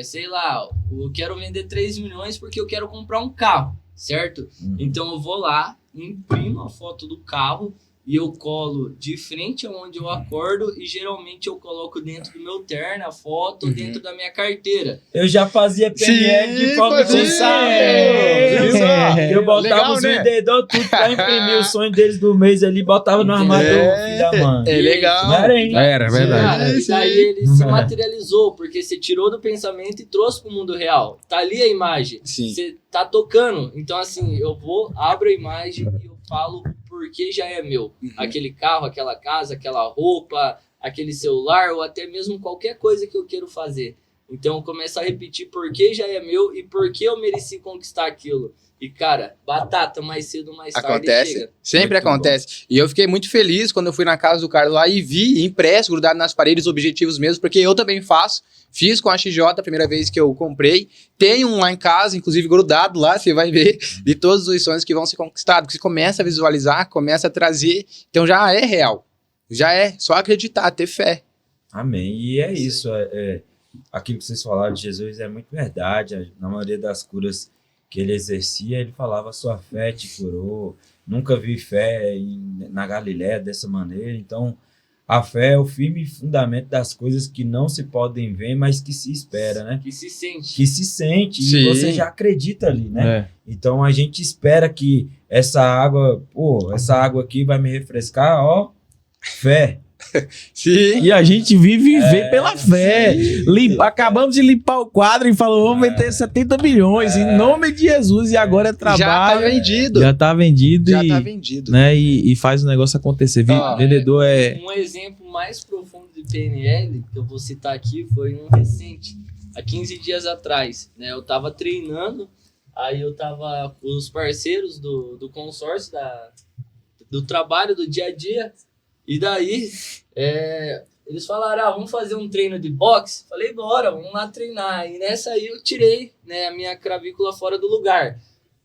Sei lá, eu quero vender 3 milhões porque eu quero comprar um carro, certo? Então eu vou lá, imprimo a foto do carro e eu colo de frente aonde eu acordo e geralmente eu coloco dentro do meu terno a foto, dentro da minha carteira. Eu já fazia PNL de forma fazia. Eu botava Legal, os né? vendedores tudo pra imprimir o sonho deles do mês ali, botava no armário do filho da mãe. É legal. Não era, hein? Era, verdade. Cara, e daí ele se materializou, porque você tirou do pensamento e trouxe pro mundo real. Tá ali a imagem. Sim. Você tá tocando. Então, assim, eu abro a imagem e eu falo porque já é meu. Aquele carro, aquela casa, aquela roupa, aquele celular, ou até mesmo qualquer coisa que eu quero fazer. Então, eu começo a repetir porque já é meu e porque eu mereci conquistar aquilo. E, cara, batata, mais cedo ou mais tarde Acontece, chega. sempre Muito acontece. E eu fiquei muito feliz quando eu fui na casa do Carlos lá e vi impresso, grudado nas paredes, objetivos mesmo, porque eu também faço. Fiz com a XJ a primeira vez que eu comprei. Tenho um lá em casa, inclusive grudado lá, você vai ver, de todos os sonhos que vão ser conquistados. Porque você começa a visualizar, começa a trazer, então já é real. Já é, só acreditar, ter fé. Amém. E é isso. Aquilo que vocês falaram de Jesus é muito verdade. Na maioria das curas que ele exercia, ele falava: sua fé te curou. Nunca vi fé na Galiléia dessa maneira. Então, a fé é o firme fundamento das coisas que não se podem ver, mas que se espera, né? Que se sente. Que se sente. Sim. E você já acredita ali, né? É. Então, a gente espera que essa água aqui vai me refrescar, ó. Fé. Sim. E a gente vive e vê pela fé. Acabamos de limpar o quadro e falou, vamos meter 70 milhões em nome de Jesus. E agora é trabalho. Já tá vendido. Já tá vendido. Já e, tá vendido. né, e faz o negócio acontecer. Vendedor é... Um exemplo mais profundo de PNL, que eu vou citar aqui, foi um recente. Há 15 dias atrás, né? Eu tava treinando, aí eu tava com os parceiros do consórcio, do trabalho, do dia a dia, e daí eles falaram, vamos fazer um treino de boxe? Falei, bora, vamos lá treinar. E nessa aí eu tirei, né, a minha clavícula fora do lugar.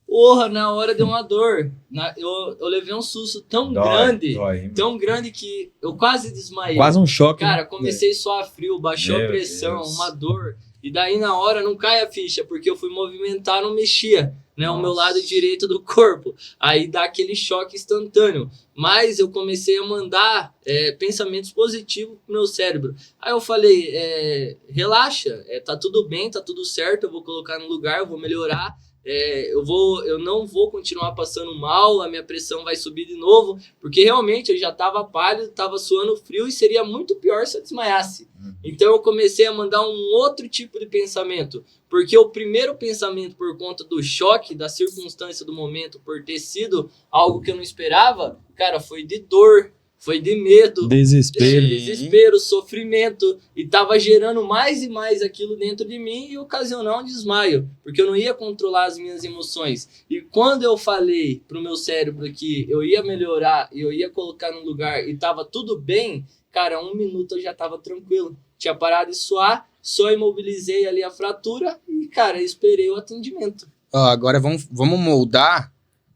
Porra, na hora deu uma dor. Eu levei um susto tão grande que eu quase desmaiei. Quase um choque. Cara, comecei a suar frio, baixou a pressão, uma dor. E daí na hora não cai a ficha, porque eu fui movimentar, não mexia, né, o meu lado direito do corpo. Aí dá aquele choque instantâneo. Mas eu comecei a mandar pensamentos positivos pro meu cérebro. Aí eu falei, relaxa, tá tudo bem, tá tudo certo, eu vou colocar no lugar, eu vou melhorar. Eu não vou continuar passando mal, a minha pressão vai subir de novo, porque realmente eu já estava pálido, estava suando frio e seria muito pior se eu desmaiasse. Então eu comecei a mandar um outro tipo de pensamento, porque o primeiro pensamento, por conta do choque, da circunstância do momento, por ter sido algo que eu não esperava, cara, foi de dor, foi de medo, desespero, sofrimento, e tava gerando mais e mais aquilo dentro de mim e ocasionar um desmaio, porque eu não ia controlar as minhas emoções. E quando eu falei pro meu cérebro que eu ia melhorar e eu ia colocar no lugar e tava tudo bem, cara, 1 minuto eu já tava tranquilo. Tinha parado de suar, só imobilizei ali a fratura e, cara, esperei o atendimento. Agora vamos moldar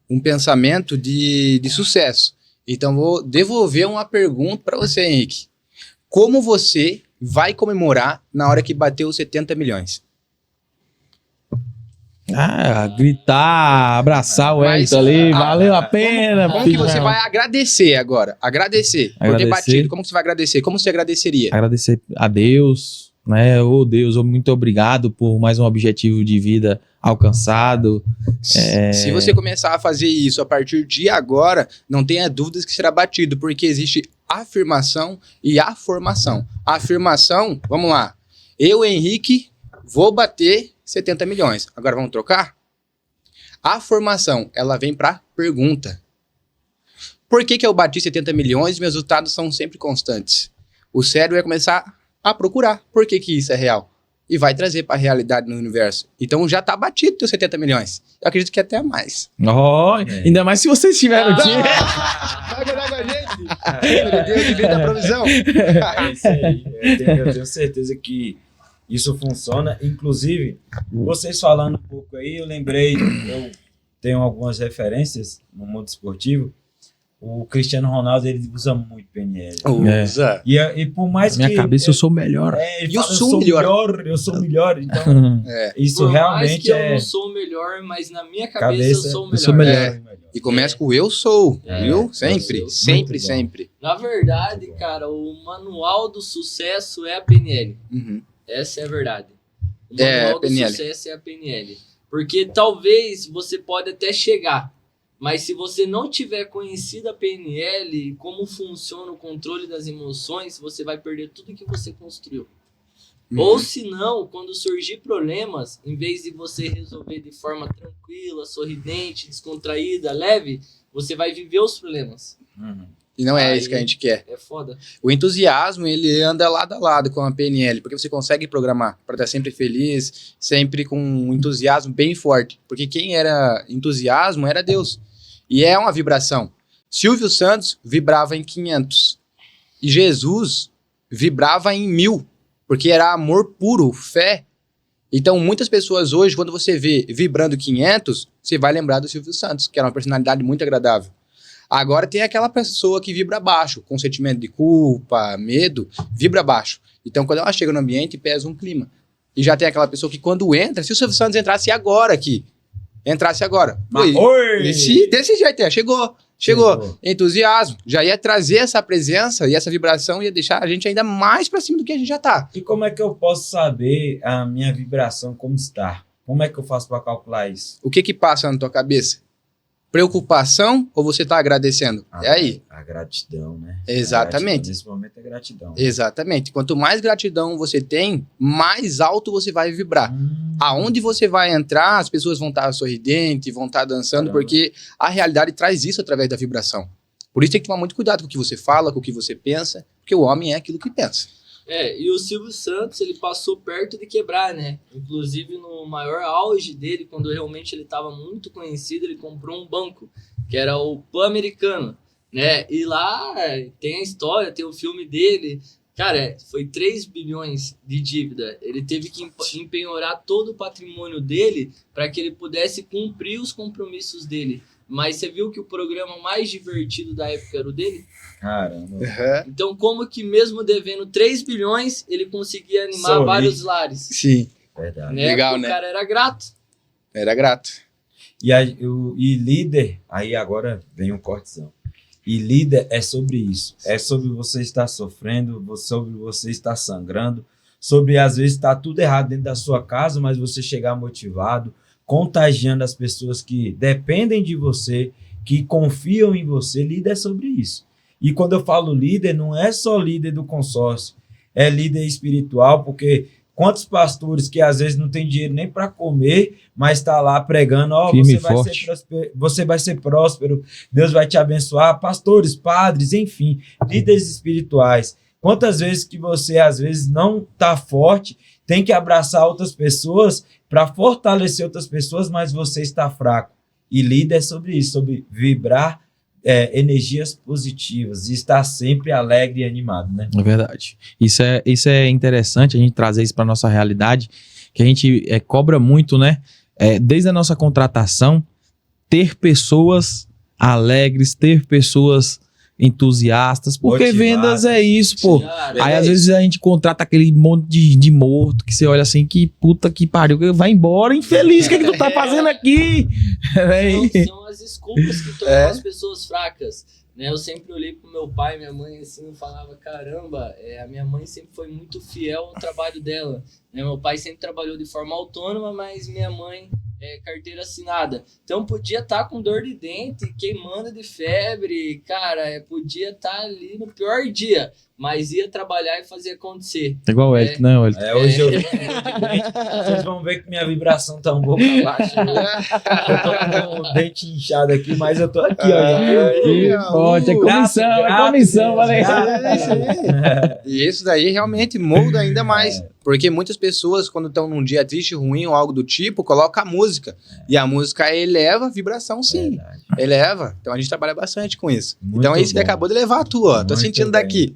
um pensamento de sucesso. Então, vou devolver uma pergunta para você, Henrique. Como você vai comemorar na hora que bater os 70 milhões? Gritar, abraçar o Elton ali, valeu a pena. Como que você vai agradecer agora? Agradecer. Por ter batido, como que você vai agradecer? Como você agradeceria? Agradecer a Deus, né? Ô Deus, muito obrigado por mais um objetivo de vida alcançado. Se você começar a fazer isso a partir de agora, não tenha dúvidas que será batido, porque existe afirmação e afirmação. A afirmação, vamos lá. Eu, Henrique, vou bater 70 milhões. Agora vamos trocar? A formação, ela vem para pergunta. Por que eu bati 70 milhões e meus resultados são sempre constantes? O cérebro vai começar a procurar por que isso é real. E vai trazer para a realidade no universo. Então já tá batido os 70 milhões. Eu acredito que até mais. Ainda mais se vocês estiveram aqui. Vai ganhar com a gente. Meu Deus, devia dar provisão. É isso aí. Eu tenho certeza que isso funciona. Inclusive, vocês falando um pouco aí, eu lembrei, eu tenho algumas referências no mundo esportivo. O Cristiano Ronaldo, ele usa muito PNL. Usa. E por mais Na minha cabeça eu sou o melhor. Eu sou o melhor. Então, isso por realmente mais que eu não sou o melhor, mas na minha cabeça eu sou o melhor. Eu sou o melhor. E começa com o eu sou, viu? Sempre, eu sou. sempre, sempre. Na verdade, cara, o manual do sucesso é a PNL. Uhum. Essa é a verdade. O manual do PNL. sucesso é a PNL. Porque talvez você pode até chegar, mas se você não tiver conhecido a PNL e como funciona o controle das emoções, você vai perder tudo que você construiu. Ou se não, quando surgir problemas, em vez de você resolver de forma tranquila, sorridente, descontraída, leve, você vai viver os problemas. E não é isso que a gente quer. É foda. O entusiasmo, ele anda lado a lado com a PNL, porque você consegue programar para estar sempre feliz, sempre com um entusiasmo bem forte. Porque quem era entusiasmo era Deus. E é uma vibração. Silvio Santos vibrava em 500. E Jesus vibrava em 1000. Porque era amor puro, fé. Então, muitas pessoas hoje, quando você vê vibrando 500, você vai lembrar do Silvio Santos, que era uma personalidade muito agradável. Agora tem aquela pessoa que vibra baixo, com sentimento de culpa, medo, vibra baixo. Então, quando ela chega no ambiente, pesa um clima. E já tem aquela pessoa que quando entra, se o Silvio Santos entrasse agora aqui, desse jeito, chegou, entusiasmo, já ia trazer essa presença e essa vibração, ia deixar a gente ainda mais pra cima do que a gente já tá. E como é que eu posso saber a minha vibração como está? Como é que eu faço para calcular isso? O que passa na tua cabeça? preocupação ou você tá agradecendo? É aí. A gratidão, né? Exatamente. Nesse momento é gratidão. Exatamente. Quanto mais gratidão você tem, mais alto você vai vibrar. Aonde você vai entrar, as pessoas vão estar sorridentes, vão estar dançando, Caramba. porque a realidade traz isso através da vibração. Por isso tem que tomar muito cuidado com o que você fala, com o que você pensa, porque o homem é aquilo que pensa. E o Silvio Santos, ele passou perto de quebrar, né? Inclusive, no maior auge dele, quando realmente ele estava muito conhecido, ele comprou um banco, que era o Pan-Americano, né? E lá tem a história, tem o filme dele. Cara, foi 3 bilhões de dívida. Ele teve que empenhorar todo o patrimônio dele para que ele pudesse cumprir os compromissos dele. Mas você viu que o programa mais divertido da época era o dele? Caramba. Então, como que mesmo devendo 3 bilhões, ele conseguia animar Sorri. vários lares? Sim, Verdade. Né? Legal, Porque né? o cara era grato. era grato. E líder, aí agora vem um cortezão. E líder é sobre isso. É sobre você estar sofrendo, sobre você estar sangrando, sobre às vezes estar tudo errado dentro da sua casa, mas você chegar motivado, contagiando as pessoas que dependem de você, que confiam em você. Líder é sobre isso. E quando eu falo líder, não é só líder do consórcio, é líder espiritual, porque quantos pastores que às vezes não tem dinheiro nem para comer, mas está lá pregando, ó, Firme você e vai forte. ser você vai ser próspero, Deus vai te abençoar, pastores, padres, enfim, líderes espirituais. Quantas vezes que você às vezes não está forte, tem que abraçar outras pessoas para fortalecer outras pessoas, mas você está fraco. E líder é sobre isso, sobre vibrar energias positivas e estar sempre alegre e animado, né? É verdade. Isso é interessante a gente trazer isso para nossa realidade, que a gente cobra muito, né? Desde a nossa contratação, ter pessoas alegres, ter pessoas entusiastas, porque Motivadas. vendas é isso, pô. Cara, Aí às vezes a gente contrata aquele monte de morto que você olha assim, que puta que pariu, vai embora infeliz, o que é que tu tá fazendo aqui? são as desculpas que tornam as pessoas fracas. Né? Eu sempre olhei pro meu pai e minha mãe assim e falava, caramba, a minha mãe sempre foi muito fiel ao trabalho dela. Né? Meu pai sempre trabalhou de forma autônoma, mas minha mãe carteira assinada. Então podia estar com dor de dente, queimando de febre, cara, podia estar ali no pior dia, mas ia trabalhar e fazer acontecer. Igual o Elton, né, Elton? Hoje eu vocês vão ver que minha vibração tá um pouco abaixo. Eu tô com o dente inchado aqui, mas eu tô aqui, ó. Forte, é comissão, valeu. E isso daí realmente molda ainda mais. Porque muitas pessoas, quando estão num dia triste, ruim ou algo do tipo, colocam a música. E a música eleva a vibração, sim. Verdade. Eleva. Então a gente trabalha bastante com isso. Muito então esse bom. acabou de levar a tua, ó. Tô Muito sentindo bem. daqui.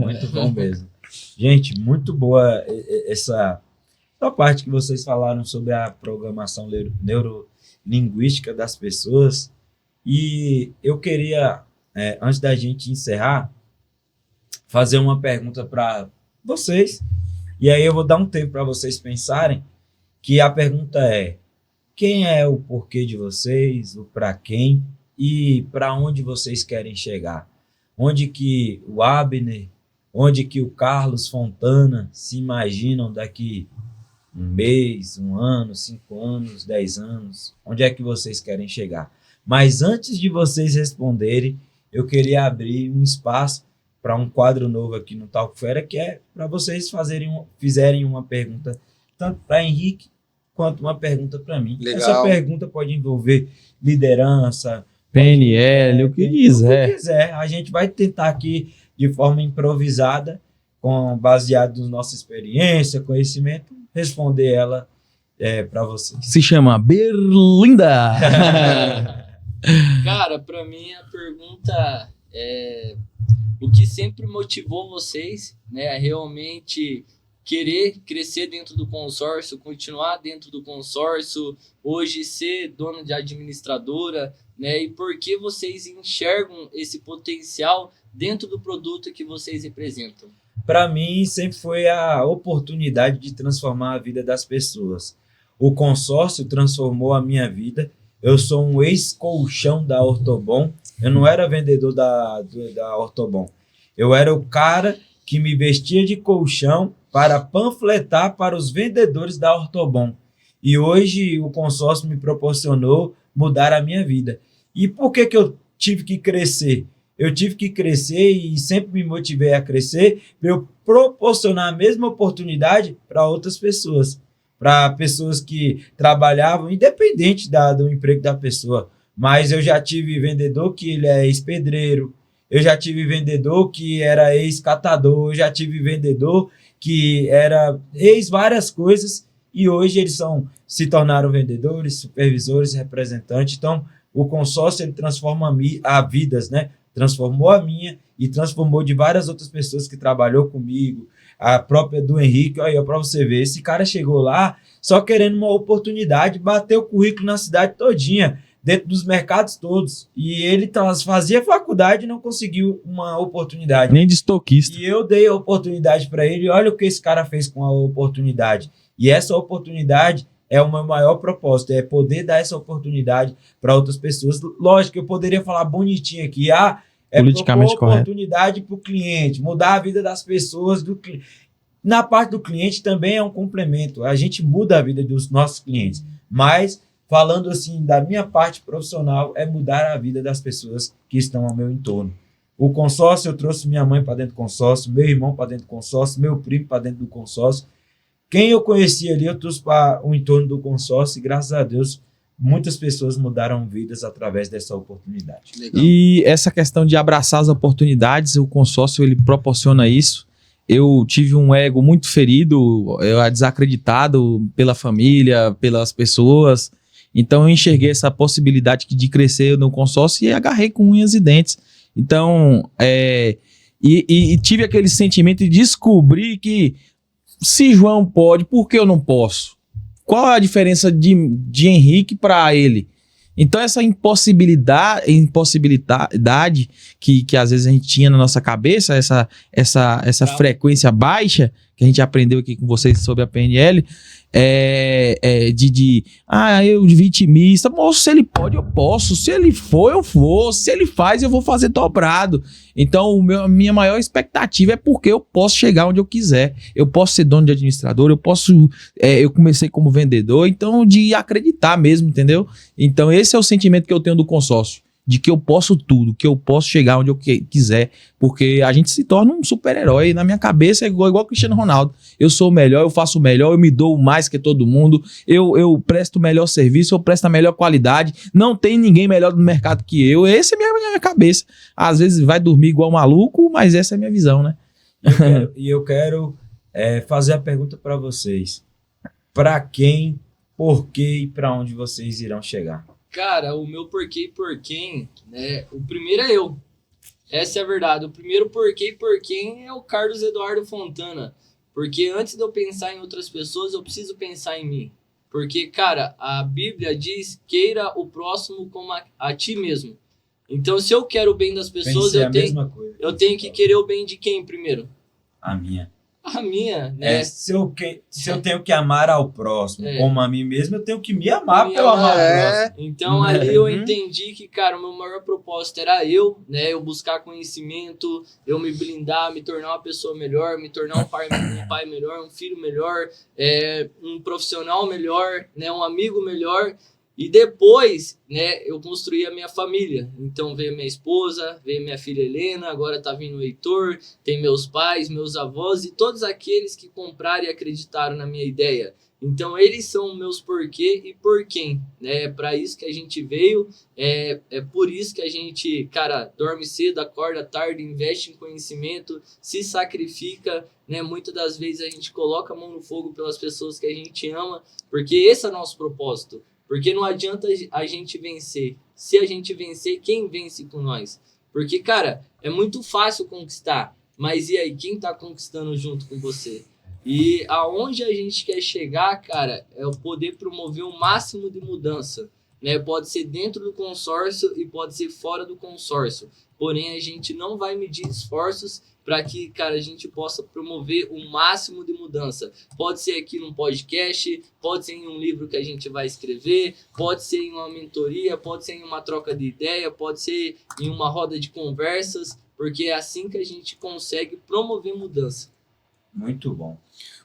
Muito bom mesmo. Gente, muito boa essa parte que vocês falaram sobre a programação neurolinguística das pessoas. E eu queria, antes da gente encerrar, fazer uma pergunta para vocês. E aí eu vou dar um tempo para vocês pensarem, que a pergunta é: quem é o porquê de vocês, o para quem e para onde vocês querem chegar? Onde que o Abner, onde que o Carlos Fontana se imaginam daqui um mês, um ano, 5 anos, 10 anos? Onde é que vocês querem chegar? Mas antes de vocês responderem, eu queria abrir um espaço para um quadro novo aqui no Talk Fera, que é para vocês fizerem uma pergunta tanto para Henrique quanto uma pergunta para mim. Legal. Essa pergunta pode envolver liderança, PNL, o que quiser. o que quiser. A gente vai tentar aqui de forma improvisada, baseado na nossa experiência, conhecimento, responder ela para vocês. Se chama Berlinda. Cara, pra mim a pergunta é o que sempre motivou vocês, né, a realmente querer crescer dentro do consórcio, continuar dentro do consórcio, hoje ser dono de administradora, né, e por que vocês enxergam esse potencial dentro do produto que vocês representam? Para mim, sempre foi a oportunidade de transformar a vida das pessoas. O consórcio transformou a minha vida. Eu sou um ex-colchão da Ortobon. Eu não era vendedor da Ortobon. Eu era o cara que me vestia de colchão para panfletar para os vendedores da Ortobon. E hoje o consórcio me proporcionou mudar a minha vida. E por que eu tive que crescer? Eu tive que crescer e sempre me motivei a crescer para eu proporcionar a mesma oportunidade para outras pessoas. Para pessoas que trabalhavam, independente do emprego da pessoa. Mas eu já tive vendedor que ele é ex-pedreiro, eu já tive vendedor que era ex-catador, eu já tive vendedor que era ex-várias coisas e hoje eles se tornaram vendedores, supervisores, representantes. Então, o consórcio ele transforma a vidas, né? Transformou a minha e transformou de várias outras pessoas que trabalhou comigo, a própria do Henrique. Olha, para você ver, esse cara chegou lá só querendo uma oportunidade, bateu o currículo na cidade todinha, dentro dos mercados todos, e ele fazia faculdade e não conseguiu uma oportunidade. Nem de estoquista. E eu dei a oportunidade para ele, e olha o que esse cara fez com a oportunidade. E essa oportunidade é o meu maior propósito, é poder dar essa oportunidade para outras pessoas. Lógico que eu poderia falar bonitinho aqui, é politicamente propor oportunidade para o cliente, mudar a vida das pessoas. Na parte do cliente também é um complemento, a gente muda a vida dos nossos clientes, mas falando assim da minha parte profissional, é mudar a vida das pessoas que estão ao meu entorno. O consórcio, eu trouxe minha mãe para dentro do consórcio, meu irmão para dentro do consórcio, meu primo para dentro do consórcio. Quem eu conheci ali, eu trouxe para o entorno do consórcio e, graças a Deus, muitas pessoas mudaram vidas através dessa oportunidade. Legal. E essa questão de abraçar as oportunidades, o consórcio ele proporciona isso. Eu tive um ego muito ferido, desacreditado pela família, pelas pessoas. Então eu enxerguei essa possibilidade de crescer no consórcio e agarrei com unhas e dentes. Então, e tive aquele sentimento de descobrir que se João pode, por que eu não posso? Qual a diferença de Henrique para ele? Então essa impossibilidade que às vezes a gente tinha na nossa cabeça, essa frequência baixa que a gente aprendeu aqui com vocês sobre a PNL, eu vitimista, moço, se ele pode, eu posso, se ele for, eu vou, se ele faz, eu vou fazer dobrado. Então, a minha maior expectativa é porque eu posso chegar onde eu quiser, eu posso ser dono de administrador, eu comecei como vendedor, então de acreditar mesmo, entendeu? Então, esse é o sentimento que eu tenho do consórcio, de que eu posso tudo, que eu posso chegar onde eu quiser, porque a gente se torna um super-herói. Na minha cabeça é igual Cristiano Ronaldo. Eu sou o melhor, eu faço o melhor, eu me dou mais que todo mundo, eu presto o melhor serviço, eu presto a melhor qualidade, não tem ninguém melhor no mercado que eu. Essa é a minha cabeça. Às vezes vai dormir igual maluco, mas essa é a minha visão, né? Eu quero fazer a pergunta para vocês. Para quem, por quê e para onde vocês irão chegar? Cara, o meu porquê e por quem, né? O primeiro é eu. Essa é a verdade. O primeiro porquê e por quem é o Carlos Eduardo Fontana. Porque antes de eu pensar em outras pessoas, eu preciso pensar em mim. Porque, cara, a Bíblia diz, queira o próximo como a ti mesmo. Então, se eu quero o bem das pessoas, eu tenho que querer o bem de quem primeiro? A minha. A minha, né? Se eu tenho que amar ao próximo como a mim mesmo, eu tenho que me amar para eu amar ao próximo. Então ali eu entendi que, cara, o meu maior propósito era eu, né? Eu buscar conhecimento, eu me blindar, me tornar uma pessoa melhor, me tornar um pai melhor, um filho melhor, um profissional melhor, né? Um amigo melhor. E depois, né, eu construí a minha família. Então veio minha esposa, veio minha filha Helena, agora tá vindo o Heitor, tem meus pais, meus avós e todos aqueles que compraram e acreditaram na minha ideia. Então eles são meus porquê e por quem, né? É para isso que a gente veio, é por isso que a gente, cara, dorme cedo, acorda tarde, investe em conhecimento, se sacrifica, né? Muitas das vezes a gente coloca a mão no fogo pelas pessoas que a gente ama, porque esse é o nosso propósito. Porque não adianta a gente vencer. Se a gente vencer, quem vence com nós? Porque, cara, é muito fácil conquistar. Mas e aí, quem tá conquistando junto com você? E aonde a gente quer chegar, cara, é o poder promover o máximo de mudança. Né? Pode ser dentro do consórcio e pode ser fora do consórcio. Porém, a gente não vai medir esforços para que, cara, a gente possa promover o máximo de mudança. Pode ser aqui num podcast, pode ser em um livro que a gente vai escrever, pode ser em uma mentoria, pode ser em uma troca de ideia, pode ser em uma roda de conversas, porque é assim que a gente consegue promover mudança. Muito bom.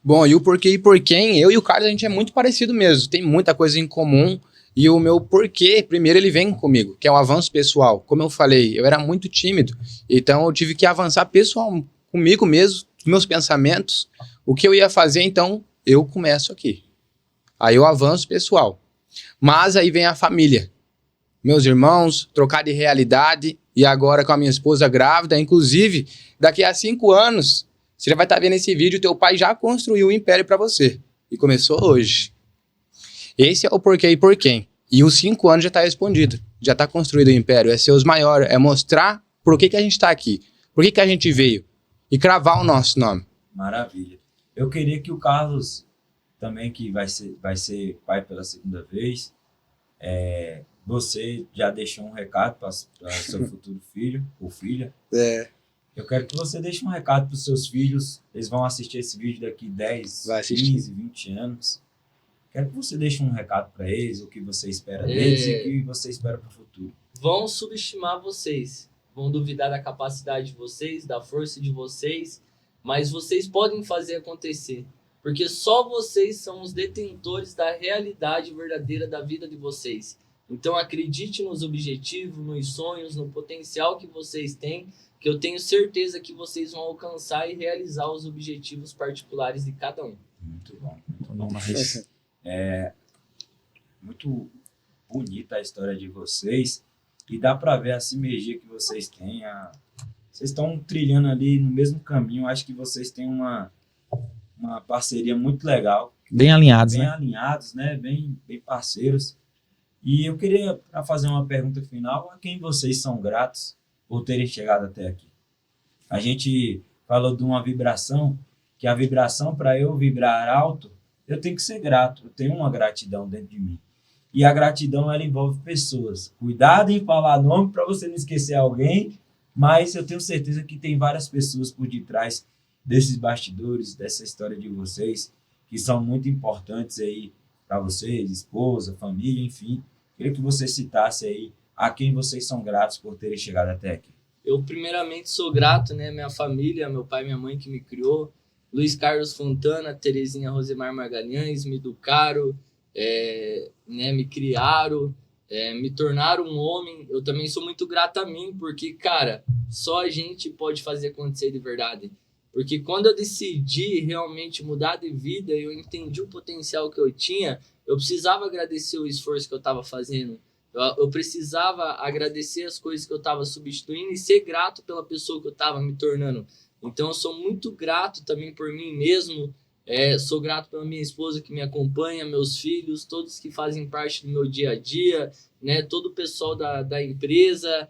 Bom, e o porquê e por quem, eu e o Carlos, a gente é muito parecido mesmo. Tem muita coisa em comum. E o meu porquê, primeiro ele vem comigo, que é um avanço pessoal. Como eu falei, eu era muito tímido, então eu tive que avançar pessoal comigo mesmo, meus pensamentos, o que eu ia fazer, então eu começo aqui. Aí eu avanço pessoal. Mas aí vem a família. Meus irmãos, trocar de realidade, e agora com a minha esposa grávida, inclusive, daqui a 5 anos, você já vai estar vendo esse vídeo, teu pai já construiu um império para você. E começou hoje. Esse é o porquê e por quem. E os 5 anos já está respondido. Já está construído o império. É ser os maiores. É mostrar por que a gente está aqui. Por que a gente veio. E cravar o nosso nome. Maravilha. Eu queria que o Carlos, também que vai ser pai pela segunda vez, você já deixou um recado para seu futuro filho ou filha. Eu quero que você deixe um recado para os seus filhos. Eles vão assistir esse vídeo daqui 10, 15, 20 anos. Quero que você deixe um recado para eles, o que você espera deles e o que você espera para o futuro. Vão subestimar vocês, vão duvidar da capacidade de vocês, da força de vocês, mas vocês podem fazer acontecer, porque só vocês são os detentores da realidade verdadeira da vida de vocês. Então acredite nos objetivos, nos sonhos, no potencial que vocês têm, que eu tenho certeza que vocês vão alcançar e realizar os objetivos particulares de cada um. Muito bom, mas muito bonita a história de vocês e dá para ver a sinergia que vocês têm. Vocês estão trilhando ali no mesmo caminho. Acho que vocês têm uma parceria muito legal. Bem alinhados, bem né? alinhados, né? Bem parceiros. E eu queria fazer uma pergunta final: a quem vocês são gratos por terem chegado até aqui? A gente falou de uma vibração, que a vibração, para eu vibrar alto, eu tenho que ser grato, eu tenho uma gratidão dentro de mim. E a gratidão, ela envolve pessoas. Cuidado em falar nome para você não esquecer alguém, mas eu tenho certeza que tem várias pessoas por detrás desses bastidores, dessa história de vocês, que são muito importantes aí para vocês, esposa, família, enfim. Queria que você citasse aí a quem vocês são gratos por terem chegado até aqui. Eu primeiramente sou grato, né, minha família, meu pai e minha mãe que me criou, Luiz Carlos Fontana, Terezinha Rosemar Magalhães, me educaram, me criaram, me tornaram um homem. Eu também sou muito grato a mim, porque, cara, só a gente pode fazer acontecer de verdade. Porque quando eu decidi realmente mudar de vida, eu entendi o potencial que eu tinha, eu precisava agradecer o esforço que eu estava fazendo. Eu precisava agradecer as coisas que eu estava substituindo e ser grato pela pessoa que eu estava me tornando. Então eu sou muito grato também por mim mesmo, sou grato pela minha esposa que me acompanha, meus filhos, todos que fazem parte do meu dia a dia, né, todo o pessoal da empresa,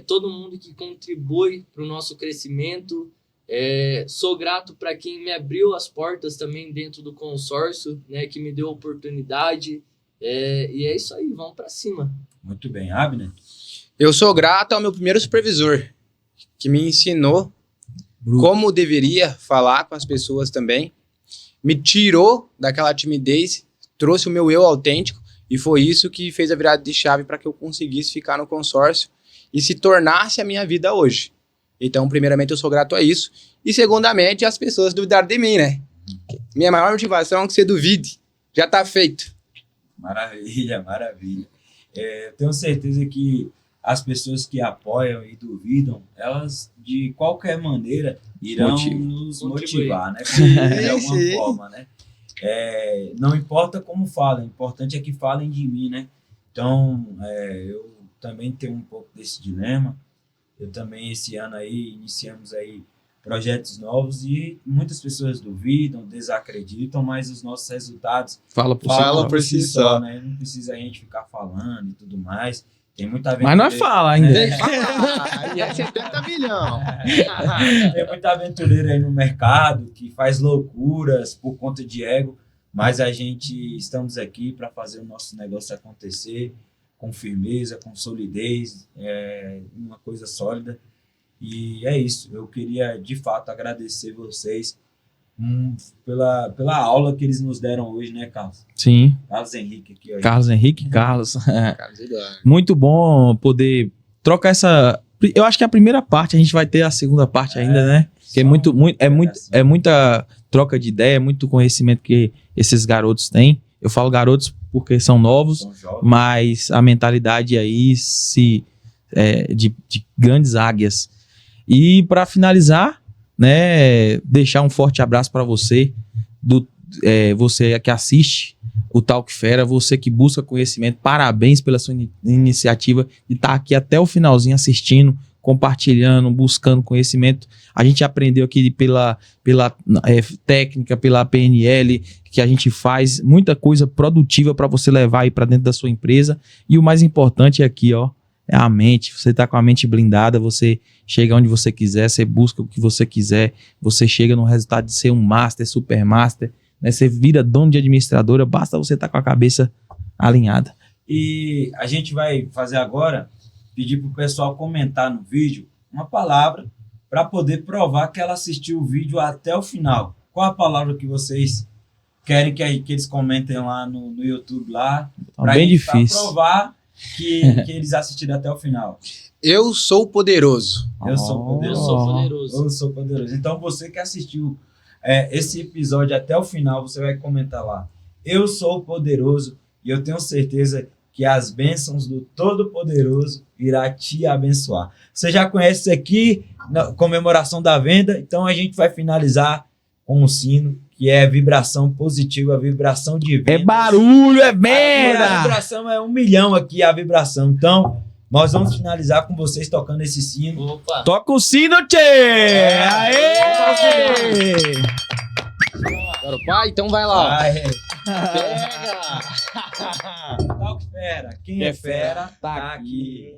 todo mundo que contribui para o nosso crescimento. Sou grato para quem me abriu as portas também dentro do consórcio, né, que me deu a oportunidade. E é isso aí, vamos para cima. Muito bem, Abner? Eu sou grato ao meu primeiro supervisor, que me ensinou como deveria falar com as pessoas também, me tirou daquela timidez, trouxe o meu eu autêntico, e foi isso que fez a virada de chave para que eu conseguisse ficar no consórcio e se tornasse a minha vida hoje. Então, primeiramente, eu sou grato a isso, e segundamente, as pessoas duvidaram de mim, né? Minha maior motivação é que você duvide, já tá feito. Maravilha, maravilha. Tenho certeza que as pessoas que apoiam e duvidam, elas de qualquer maneira irão nos motivar, né? De alguma forma, né? Não importa como falam, o importante é que falem de mim, né? Então, eu também tenho um pouco desse dilema. Eu também, esse ano aí, iniciamos aí projetos novos e muitas pessoas duvidam, desacreditam, mas os nossos resultados falam por si só, né? Não precisa a gente ficar falando e tudo mais. Tem muita aventureira. Mas nós fala ainda. E é 70 milhões. Tem muita aventureira aí no mercado que faz loucuras por conta de ego, mas a gente estamos aqui para fazer o nosso negócio acontecer com firmeza, com solidez, uma coisa sólida. E é isso. Eu queria, de fato, agradecer vocês pela aula que eles nos deram hoje, né, Carlos? Sim. Carlos Henrique aqui. Ó. Carlos Henrique, Carlos. Muito bom poder trocar essa... Eu acho que a primeira parte, a gente vai ter a segunda parte ainda, né? Que é muita troca de ideia, muito conhecimento que esses garotos têm. Eu falo garotos porque são novos, São jovens. mas a mentalidade aí de grandes águias. E para finalizar, né, deixar um forte abraço para você, você que assiste o Talk Fera, você que busca conhecimento, parabéns pela sua iniciativa de estar aqui até o finalzinho assistindo, compartilhando, buscando conhecimento. A gente aprendeu aqui pela técnica, pela PNL, que a gente faz muita coisa produtiva para você levar aí para dentro da sua empresa. E o mais importante é aqui, ó, é a mente. Você tá com a mente blindada, você chega onde você quiser, você busca o que você quiser, você chega no resultado de ser um master, super master, né? Você vira dono de administradora, basta você estar com a cabeça alinhada. E a gente vai fazer agora, pedir para o pessoal comentar no vídeo uma palavra para poder provar que ela assistiu o vídeo até o final. Qual a palavra que vocês querem que eles comentem lá no YouTube lá? Tá bem difícil. Para provar que eles assistiram até o final. Eu sou poderoso. Eu sou poderoso. Eu sou poderoso. Eu sou poderoso. Então você que assistiu esse episódio até o final, você vai comentar lá. Eu sou poderoso e eu tenho certeza que as bênçãos do Todo-Poderoso irá te abençoar. Você já conhece isso aqui, na comemoração da venda, então a gente vai finalizar com um sino, que é vibração positiva, vibração de venda. É barulho, é A venda! vibração é 1 milhão aqui, a vibração. Então, nós vamos finalizar com vocês tocando esse sino. Opa! Toca o sino, tchê! Aê! Agora, pai, então vai lá. Vai. Pega! Talk Fera. Quem é fera, tá aqui.